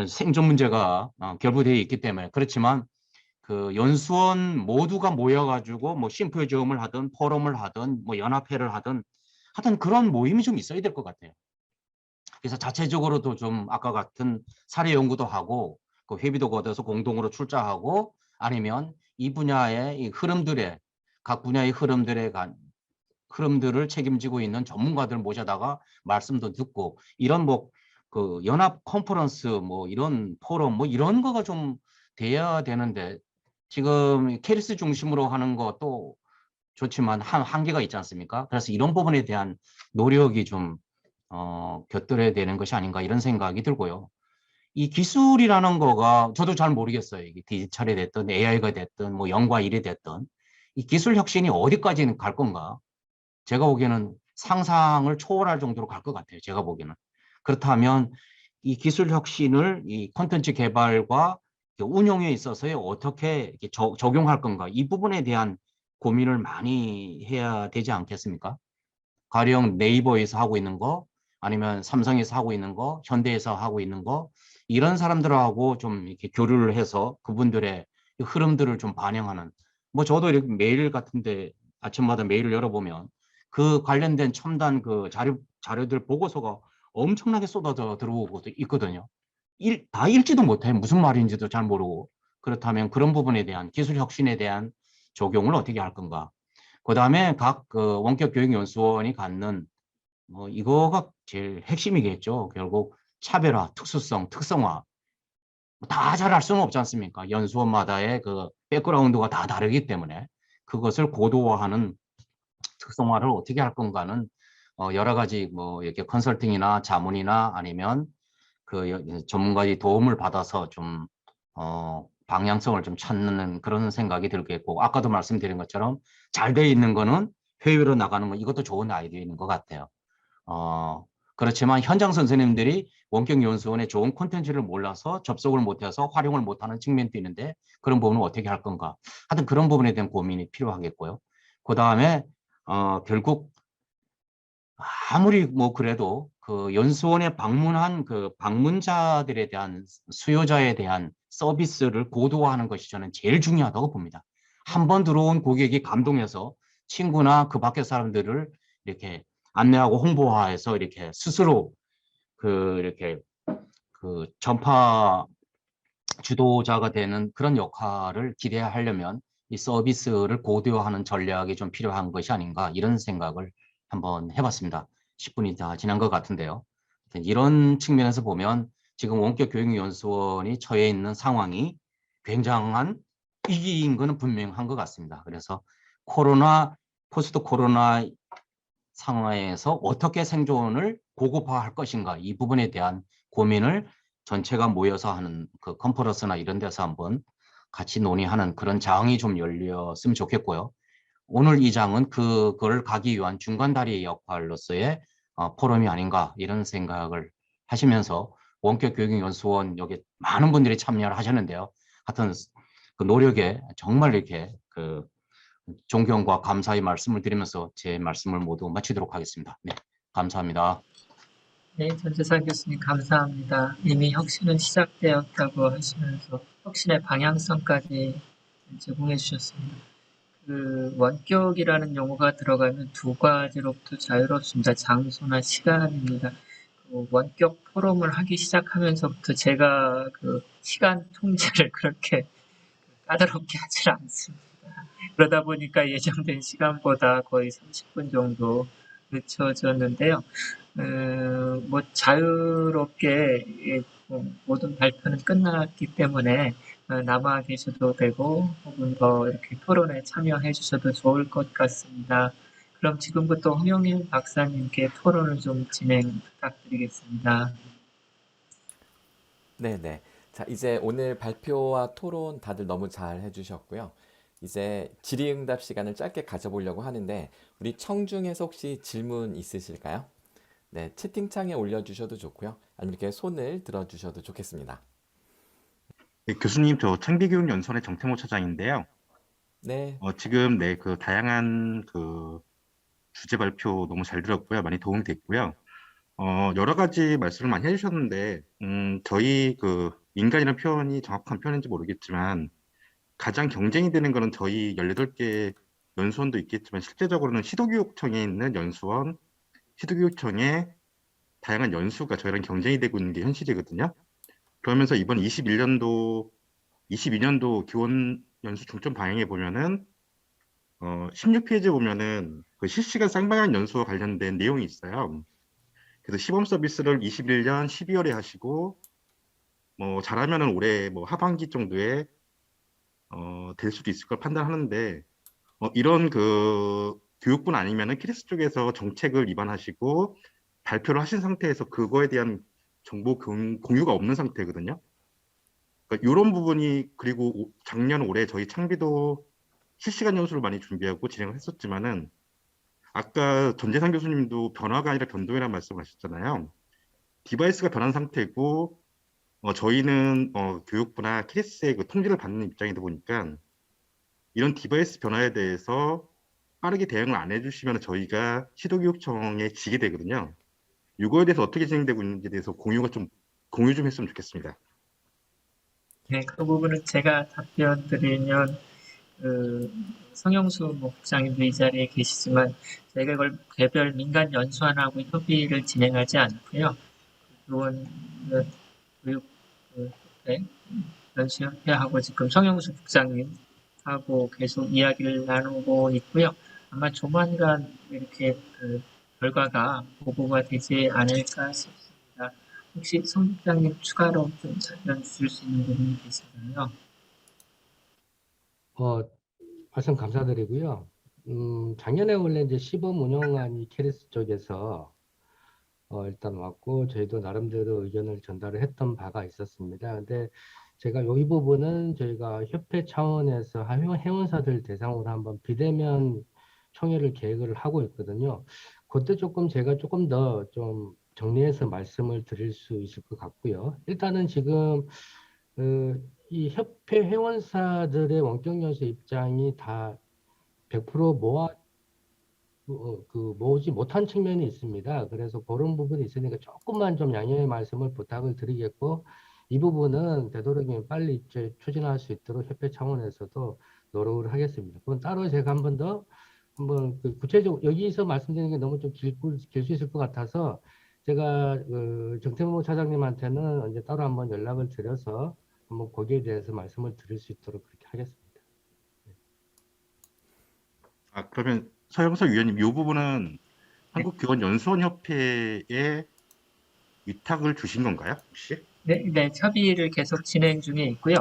생존 문제가 결부되어 있기 때문에 그렇지만 그 연수원 모두가 모여가지고 뭐 심포지엄을 하든 포럼을 하든 뭐 연합회를 하든 하여튼 그런 모임이 좀 있어야 될 것 같아요. 그래서 자체적으로도 좀 아까 같은 사례 연구도 하고 그 회비도 걷어서 공동으로 출자하고 아니면 이 분야의 이 흐름들의 각 분야의 흐름들을 책임지고 있는 전문가들 모셔다가 말씀도 듣고 이런 뭐 그 연합 컨퍼런스 뭐 이런 포럼 뭐 이런 거가 좀 돼야 되는데 지금 케리스 중심으로 하는 것도 좋지만 한계가 있지 않습니까? 그래서 이런 부분에 대한 노력이 좀 곁들여야 되는 것이 아닌가 이런 생각이 들고요. 이 기술이라는 거가 저도 잘 모르겠어요. 이게 디지털이 됐든 AI가 됐든 뭐 0과 1이 됐든 이 기술 혁신이 어디까지는 갈 건가? 제가 보기에는 상상을 초월할 정도로 갈 것 같아요. 제가 보기에는. 그렇다면 이 기술 혁신을 이 콘텐츠 개발과 운용에 있어서 어떻게 이렇게 적용할 건가? 이 부분에 대한 고민을 많이 해야 되지 않겠습니까? 가령 네이버에서 하고 있는 거, 아니면 삼성에서 하고 있는 거, 현대에서 하고 있는 거, 이런 사람들하고 좀 이렇게 교류를 해서 그분들의 흐름들을 좀 반영하는, 뭐 저도 이렇게 메일 같은데 아침마다 메일을 열어보면 그 관련된 첨단 그 자료들 보고서가 엄청나게 쏟아져 들어오고 있거든요. 다 읽지도 못해. 무슨 말인지도 잘 모르고. 그렇다면 그런 부분에 대한 기술 혁신에 대한 적용을 어떻게 할 건가? 그다음에 각 그 원격 교육연수원이 갖는 뭐 이거가 제일 핵심이겠죠. 결국 차별화, 특수성, 특성화 다 잘할 수는 없지 않습니까? 연수원마다의 그 백그라운드가 다 다르기 때문에 그것을 고도화하는 특성화를 어떻게 할 건가는 여러 가지 뭐 이렇게 컨설팅이나 자문이나 아니면 그 전문가의 도움을 받아서 좀 방향성을 좀 찾는 그런 생각이 들겠고 아까도 말씀드린 것처럼 잘 돼 있는 거는 해외로 나가는 거 이것도 좋은 아이디어인 것 같아요. 그렇지만 현장 선생님들이 원격 연수원의 좋은 콘텐츠를 몰라서 접속을 못해서 활용을 못하는 측면도 있는데 그런 부분은 어떻게 할 건가? 하여튼 그런 부분에 대한 고민이 필요하겠고요. 그 다음에 결국 아무리 뭐 그래도 그 연수원에 방문한 그 방문자들에 대한 수요자에 대한 서비스를 고도화하는 것이 저는 제일 중요하다고 봅니다. 한 번 들어온 고객이 감동해서 친구나 그 밖의 사람들을 이렇게 안내하고 홍보화해서 이렇게 스스로 이렇게 그 전파 주도자가 되는 그런 역할을 기대하려면 이 서비스를 고도화하는 전략이 좀 필요한 것이 아닌가 이런 생각을 한번 해봤습니다. 10분이 다 지난 것 같은데요. 이런 측면에서 보면 지금 원격 교육연수원이 처해 있는 상황이 굉장한 위기인 것은 분명한 것 같습니다. 그래서 포스트 코로나 상황에서 어떻게 생존을 고급화할 것인가 이 부분에 대한 고민을 전체가 모여서 하는 그 컨퍼런스나 이런 데서 한번 같이 논의하는 그런 장이 좀 열렸으면 좋겠고요. 오늘 이 장은 그걸 가기 위한 중간다리 역할로서의 포럼이 아닌가 이런 생각을 하시면서 원격 교육연수원 여기 많은 분들이 참여를 하셨는데요. 하여튼 그 노력에 정말 이렇게 그 존경과 감사의 말씀을 드리면서 제 말씀을 모두 마치도록 하겠습니다. 네, 감사합니다. 네, 전재상 교수님 감사합니다. 이미 혁신은 시작되었다고 하시면서 혁신의 방향성까지 제공해 주셨습니다. 그 원격이라는 용어가 들어가면 두 가지로부터 자유롭습니다. 장소나 시간입니다. 그 원격 포럼을 하기 시작하면서부터 제가 그 시간 통제를 그렇게 까다롭게 하질 않습니다. 그러다 보니까 예정된 시간보다 거의 30분 정도 늦춰졌는데요. 뭐 자유롭게 모든 발표는 끝났기 때문에 남아 계셔도 되고 혹은 더 이렇게 토론에 참여해 주셔도 좋을 것 같습니다. 그럼 지금부터 홍영일 박사님께 토론을 좀 진행 부탁드리겠습니다. 네네. 자, 이제 오늘 발표와 토론 다들 너무 잘 해주셨고요. 이제 질의응답 시간을 짧게 가져보려고 하는데, 우리 청중에서 혹시 질문 있으실까요? 네, 채팅창에 올려주셔도 좋고요. 아니면 이렇게 손을 들어주셔도 좋겠습니다. 네, 교수님, 저 창비교육연수원의 정태모 차장인데요. 네, 지금 그 다양한 그 주제 발표 너무 잘 들었고요. 많이 도움이 됐고요. 여러 가지 말씀을 많이 해주셨는데, 저희 그 인간이라는 표현이 정확한 표현인지 모르겠지만, 가장 경쟁이 되는 거는 저희 18개 연수원도 있겠지만, 실제적으로는 시도교육청에 있는 연수원, 시도교육청의 다양한 연수가 저희랑 경쟁이 되고 있는 게 현실이거든요. 그러면서 이번 22년도 교원 연수 중점 방향에 보면은 16페이지에 보면은 그 실시간 쌍방향 연수와 관련된 내용이 있어요. 그래서 시범 서비스를 21년 12월에 하시고 뭐 잘하면은 올해 뭐 하반기 정도에 될 수도 있을 걸 판단하는데 이런 그 교육분 아니면은 키리스 쪽에서 정책을 입안하시고 발표를 하신 상태에서 그거에 대한 정보 공유가 없는 상태거든요. 그러니까 이런 부분이 그리고 작년 올해 저희 창비도 실시간 연수를 많이 준비하고 진행을 했었지만은 아까 전재상 교수님도 변화가 아니라 변동이라는 말씀을 하셨잖아요. 디바이스가 변한 상태고 저희는 교육부나 키리스의 그 통지를 받는 입장이다 보니까 이런 디바이스 변화에 대해서 빠르게 대응을 안 해주시면 저희가 시도교육청에 지게 되거든요. 이거에 대해서 어떻게 진행되고 있는지에 대해서 공유 좀 했으면 좋겠습니다. 네, 그 부분은 제가 답변 드리면 성영수 목장님도 이 자리에 계시지만 저희가 이걸 개별 민간 연수원하고 협의를 진행하지 않고요. 교원 교육협회 연수협회하고 지금 성영수 국장님하고 계속 이야기를 나누고 있고요. 아마 조만간 이렇게 결과가 보고가 되지 않을까 싶습니다. 혹시 성 국장님 추가로 좀 답변 주실 수 있는 부분이 계신가요? 말씀 감사드리고요. 작년에 원래 이제 시범 운영안이 캐리스 쪽에서 일단 왔고 저희도 나름대로 의견을 전달을 했던 바가 있었습니다. 근데 제가 이 부분은 저희가 협회 차원에서 회원사들 대상으로 한번 비대면 총회를 계획을 하고 있거든요. 그때 제가 조금 더 좀 정리해서 말씀을 드릴 수 있을 것 같고요. 일단은 지금 이 협회 회원사들의 원격 연수 입장이 다 100% 모으지 못한 측면이 있습니다. 그래서 그런 부분이 있으니까 조금만 좀 양해의 말씀을 부탁을 드리겠고, 이 부분은 되도록이면 빨리 이제 추진할 수 있도록 협회 차원에서도 노력을 하겠습니다. 그건 따로 제가 한번 구체적으로 여기서 말씀드리는 게 너무 좀 길 수 있을 것 같아서 제가 정태모 차장님한테는 언제 따로 한번 연락을 드려서 한번 거기에 대해서 말씀을 드릴 수 있도록 그렇게 하겠습니다. 그러면 서영석 위원님, 이 부분은 한국교원연수원협회에 위탁을 주신 건가요, 혹시? 네, 협의를 계속 진행 중에 있고요.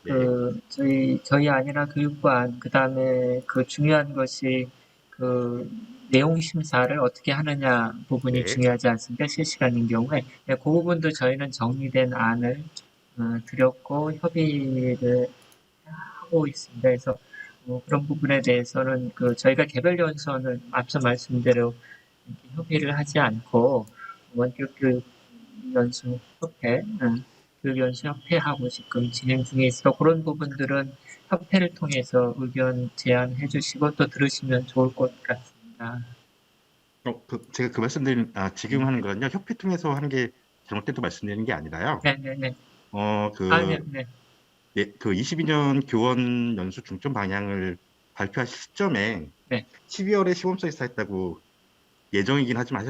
네. 저희 아니라 교육관, 그 다음에 그 중요한 것이 그 내용 심사를 어떻게 하느냐 부분이 네. 중요하지 않습니까? 실시간인 경우에. 네, 그 부분도 저희는 정리된 안을 드렸고 협의를 하고 있습니다. 그래서 그런 부분에 대해서는 저희가 개별 연수원을 앞서 말씀대로 이렇게 협의를 하지 않고 원격 교육 연수 협회, 교육 연수 협회하고 지금 진행 중에 있어 그런 부분들은 협회를 통해서 의견 제안해 주시고 또 들으시면 좋을 것 같습니다. 제가 그 말씀드린 지금 하는 거는요, 협회 통해서 하는 게 잘못됐다고 말씀드리는 게 아니라요. 네네네. 그 22년 교원 연수 중점 방향을 발표하실 시점에 네. 12월에 시범 서비스 했다고 예정이긴 하지만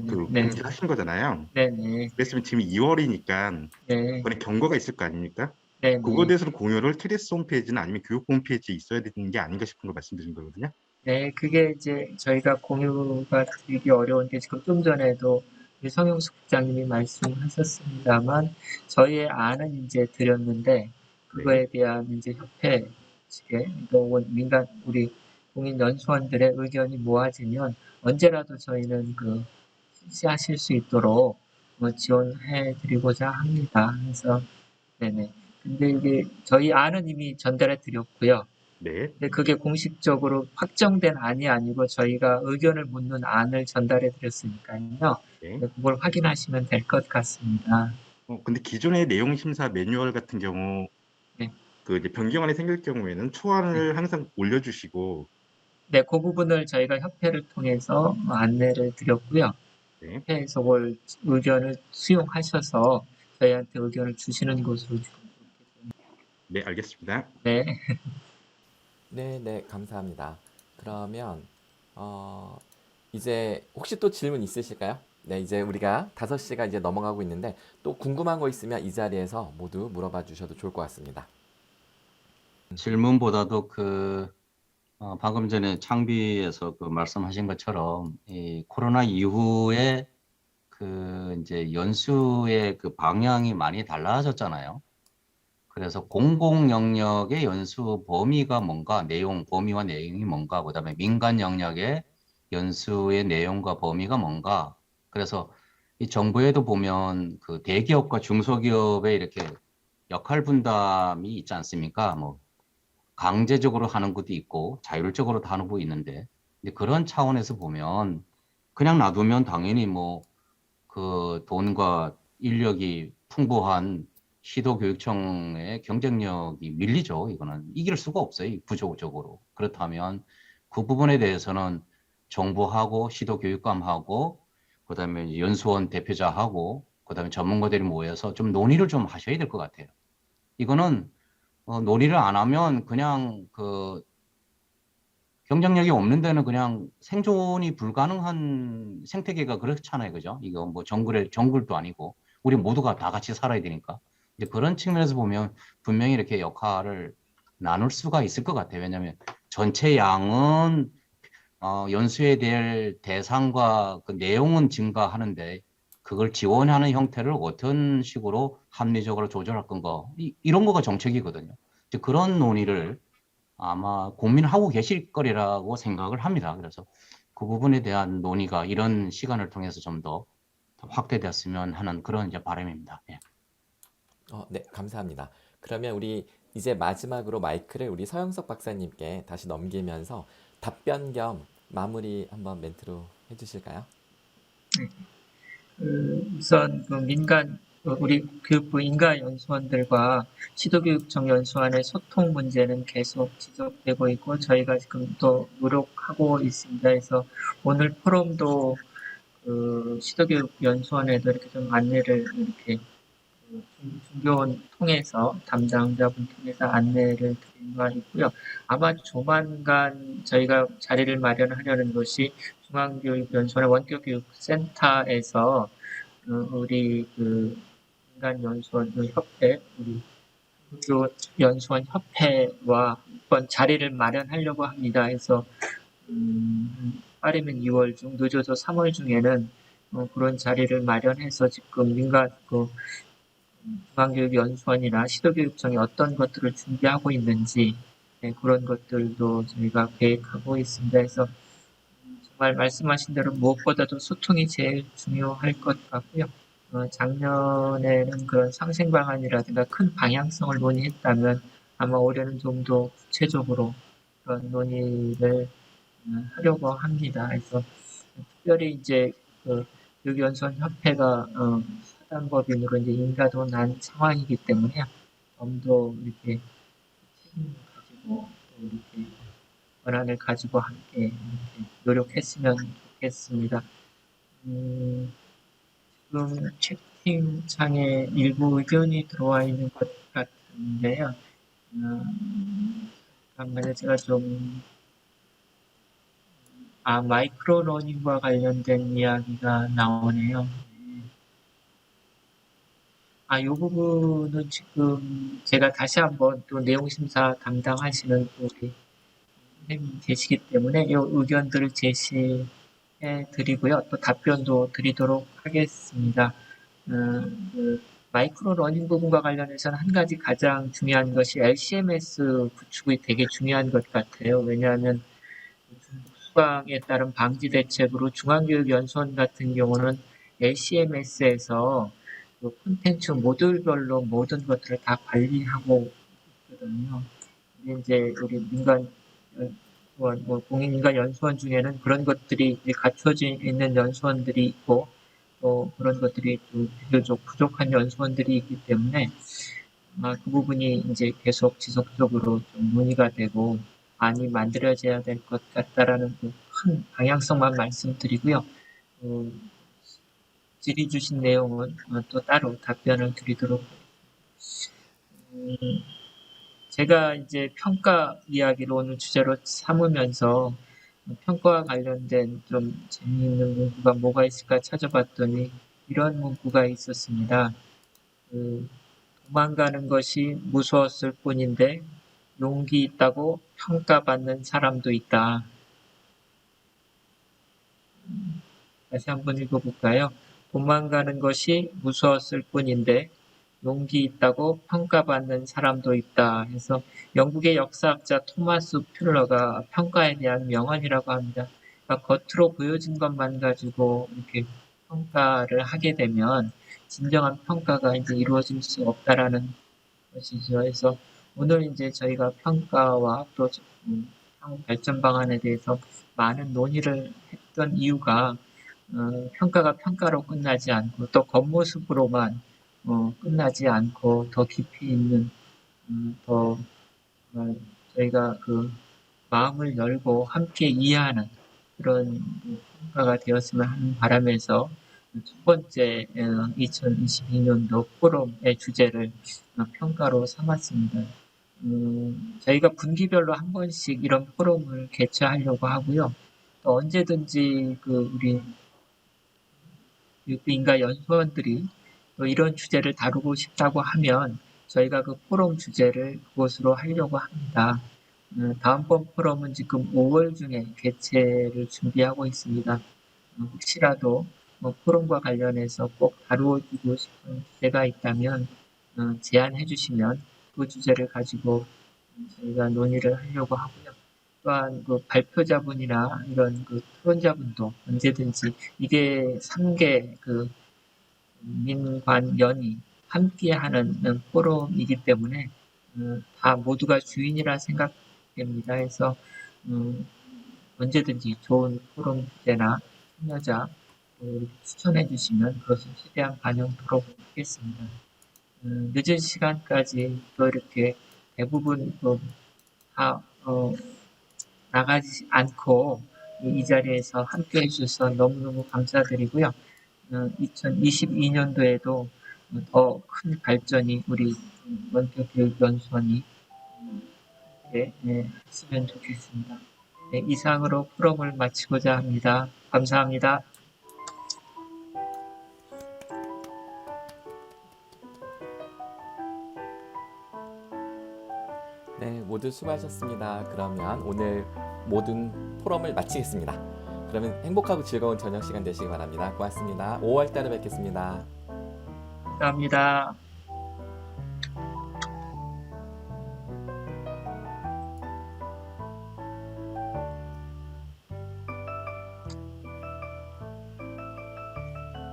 공지하신 거잖아요. 네네. 그랬으면 지금 2월이니까 네. 그번에 경과가 있을 거 아닙니까? 네네. 그거에 대해서는 공유를 TDS 홈페이지나 아니면 교육 홈페이지에 있어야 되는 게 아닌가 싶은 걸 말씀드린 거거든요. 네, 그게 이제 저희가 공유가 드리기 어려운 게 지금 좀 전에도 우리 성형수 국장님이 말씀하셨습니다만 저희의 안은 이제 드렸는데 그거에 대한 이제 협회 측에 또 민간 우리 공인 연수원들의 의견이 모아지면 언제라도 저희는 그 실시하실 수 있도록 지원해 드리고자 합니다. 그래서 네네. 근데 이게 저희 안은 이미 전달해 드렸고요. 네. 근데 그게 공식적으로 확정된 안이 아니고 저희가 의견을 묻는 안을 전달해 드렸으니까요. 네. 그걸 확인하시면 될 것 같습니다. 근데 기존의 내용 심사 매뉴얼 같은 경우 네. 그 이제 변경안이 생길 경우에는 초안을 항상 올려주시고 네, 그 부분을 저희가 협회를 통해서 안내를 드렸고요. 네. 협회에서 그 의견을 수용하셔서 저희한테 의견을 주시는 것으로 지금 네, 알겠습니다. 네. 네, 네, 감사합니다. 그러면 이제 혹시 또 질문 있으실까요? 네, 이제 우리가 5시가 이제 넘어가고 있는데 또 궁금한 거 있으면 이 자리에서 모두 물어봐 주셔도 좋을 것 같습니다. 질문보다도 방금 전에 창비에서 그 말씀하신 것처럼 이 코로나 이후에 이제 연수의 그 방향이 많이 달라졌잖아요. 그래서 공공 영역의 연수 범위가 뭔가, 범위와 내용이 뭔가, 그다음에 민간 영역의 연수의 내용과 범위가 뭔가. 그래서 이 정부에도 보면 그 대기업과 중소기업의 이렇게 역할 분담이 있지 않습니까? 뭐 강제적으로 하는 것도 있고 자율적으로 하는 것도 있는데, 근데 그런 차원에서 보면 그냥 놔두면 당연히 뭐 그 돈과 인력이 풍부한 시도교육청의 경쟁력이 밀리죠. 이거는 이길 수가 없어요, 구조적으로. 그렇다면 그 부분에 대해서는 정부하고 시도교육감하고 그다음에 연수원 대표자하고 그다음에 전문가들이 모여서 좀 논의를 좀 하셔야 될 것 같아요. 이거는 논의를 안 하면 그냥 경쟁력이 없는 데는 그냥 생존이 불가능한 생태계가 그렇잖아요. 그죠? 이거 뭐 정글도 아니고 우리 모두가 다 같이 살아야 되니까. 이제 그런 측면에서 보면 분명히 이렇게 역할을 나눌 수가 있을 것 같아요. 왜냐하면 전체 양은 연수에 될 대상과 그 내용은 증가하는데 그걸 지원하는 형태를 어떤 식으로 합리적으로 조절할 건가 이런 거가 정책이거든요. 이제 그런 논의를 아마 고민하고 계실 거리라고 생각을 합니다. 그래서 그 부분에 대한 논의가 이런 시간을 통해서 좀 더 확대되었으면 하는 그런 이제 바람입니다. 예. 네, 감사합니다. 그러면 우리 이제 마지막으로 마이크를 우리 서영석 박사님께 다시 넘기면서 답변 겸 마무리 한번 멘트로 해주실까요? 우선 우리 교육부 인가 연수원들과 시도교육청 연수원의 소통 문제는 계속 지속되고 있고 저희가 지금 또 노력하고 있습니다. 그래서 오늘 포럼도 시도교육 연수원에도 이렇게 좀 안내를 이렇게 중교원 통해서 담당자분 통해서 안내를 드린 바 있고요. 아마 조만간 저희가 자리를 마련하려는 것이 중앙교육연수원의 원격교육센터에서 우리 민간연수원 협회, 우리 연수원 협회와 한번 자리를 마련하려고 합니다. 해서 빠르면 2월 중, 늦어도 3월 중에는 그런 자리를 마련해서 지금 민간 중앙교육연수원이나 시도교육청이 어떤 것들을 준비하고 있는지 그런 것들도 저희가 계획하고 있습니다. 그래서 정말 말씀하신 대로 무엇보다도 소통이 제일 중요할 것 같고요. 작년에는 그런 상생 방안이라든가 큰 방향성을 논의했다면 아마 올해는 좀 더 구체적으로 그런 논의를 하려고 합니다. 그래서 특별히 이제 교육연수원 협회가 사단법인으로 이제 인가도 난 상황이기 때문에 좀 더 이렇게 책임을 가지고 또 이렇게 권한을 가지고 함께 이렇게 노력했으면 좋겠습니다. 지금 채팅창에 일부 의견이 들어와 있는 것 같은데요. 잠깐만요. 제가 마이크로 러닝과 관련된 이야기가 나오네요. 이 부분은 지금 제가 다시 한번 또 내용 심사 담당하시는 우리 선생님이 계시기 때문에 이 의견들을 제시해 드리고요. 또 답변도 드리도록 하겠습니다. 그 마이크로 러닝 부분과 관련해서는 한 가지 가장 중요한 것이 LCMS 구축이 되게 중요한 것 같아요. 왜냐하면 수강에 따른 방지 대책으로 중앙교육연수원 같은 경우는 LCMS에서 그 콘텐츠 모듈별로 모든 것들을 다 관리하고 있거든요. 근데 이제 우리 민간 공인인간 연수원 중에는 그런 것들이 이제 갖춰져 있는 연수원들이 있고 또 그런 것들이 또 비교적 부족한 연수원들이 있기 때문에 그 부분이 이제 계속 지속적으로 좀 논의가 되고 많이 만들어져야 될 것 같다라는 그 큰 방향성만 말씀드리고요. 질의 주신 내용은 또 따로 답변을 드리도록 제가 이제 평가 이야기를 오늘 주제로 삼으면서 평가와 관련된 좀 재미있는 문구가 뭐가 있을까 찾아봤더니 이런 문구가 있었습니다. 도망가는 것이 무서웠을 뿐인데 용기 있다고 평가받는 사람도 있다. 다시 한번 읽어볼까요? 도망가는 것이 무서웠을 뿐인데 용기 있다고 평가받는 사람도 있다. 해서 영국의 역사학자 토마스 퓰러가 평가에 대한 명언이라고 합니다. 그러니까 겉으로 보여진 것만 가지고 이렇게 평가를 하게 되면 진정한 평가가 이제 이루어질 수 없다라는 것이죠. 그래서 오늘 이제 저희가 평가와 또 향후 발전 방안에 대해서 많은 논의를 했던 이유가 평가가 평가로 끝나지 않고 또 겉모습으로만 끝나지 않고 더 깊이 있는 더 저희가 그 마음을 열고 함께 이해하는 그런 평가가 되었으면 하는 바람에서 첫 번째 2022년도 포럼의 주제를 평가로 삼았습니다. 저희가 분기별로 한 번씩 이런 포럼을 개최하려고 하고요. 또 언제든지 그 우리 교육부인가 연수원들이 또 이런 주제를 다루고 싶다고 하면 저희가 그 포럼 주제를 그것으로 하려고 합니다. 다음번 포럼은 지금 5월 중에 개최를 준비하고 있습니다. 혹시라도 포럼과 관련해서 꼭 다루어주고 싶은 주제가 있다면 제안해 주시면 그 주제를 가지고 저희가 논의를 하려고 하고요. 또한 그 발표자분이나 이런 그 토론자분도 언제든지 이게 3개 그 민관연이 함께하는 포럼이기 때문에 다 모두가 주인이라 생각됩니다. 그래서 언제든지 좋은 포럼 주제나 참여자 추천해 주시면 그것을 최대한 반영토록 하겠습니다. 늦은 시간까지 또 이렇게 대부분 다 나가지 않고 이 자리에서 함께 해주셔서 너무너무 감사드리고요. 2022년도에도 더 큰 발전이 우리 원격교육연수원이 했으면 좋겠습니다. 네, 이상으로 포럼을 마치고자 합니다. 감사합니다. 네, 모두 수고하셨습니다. 그러면 오늘 모든 포럼을 마치겠습니다. 그러면 행복하고 즐거운 저녁 시간 되시기 바랍니다. 고맙습니다. 5월 달에 뵙겠습니다. 감사합니다.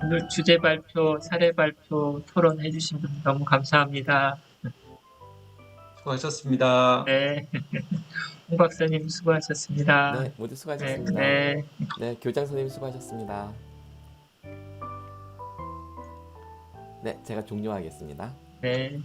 오늘 주제 발표, 사례 발표, 토론해 주신 분 너무 감사합니다. 수고하셨습니다. 네. 홍 박사님 수고하셨습니다. 네, 모두 수고하셨습니다. 네. 네, 교장 선생님 수고하셨습니다. 네, 제가 종료하겠습니다. 네.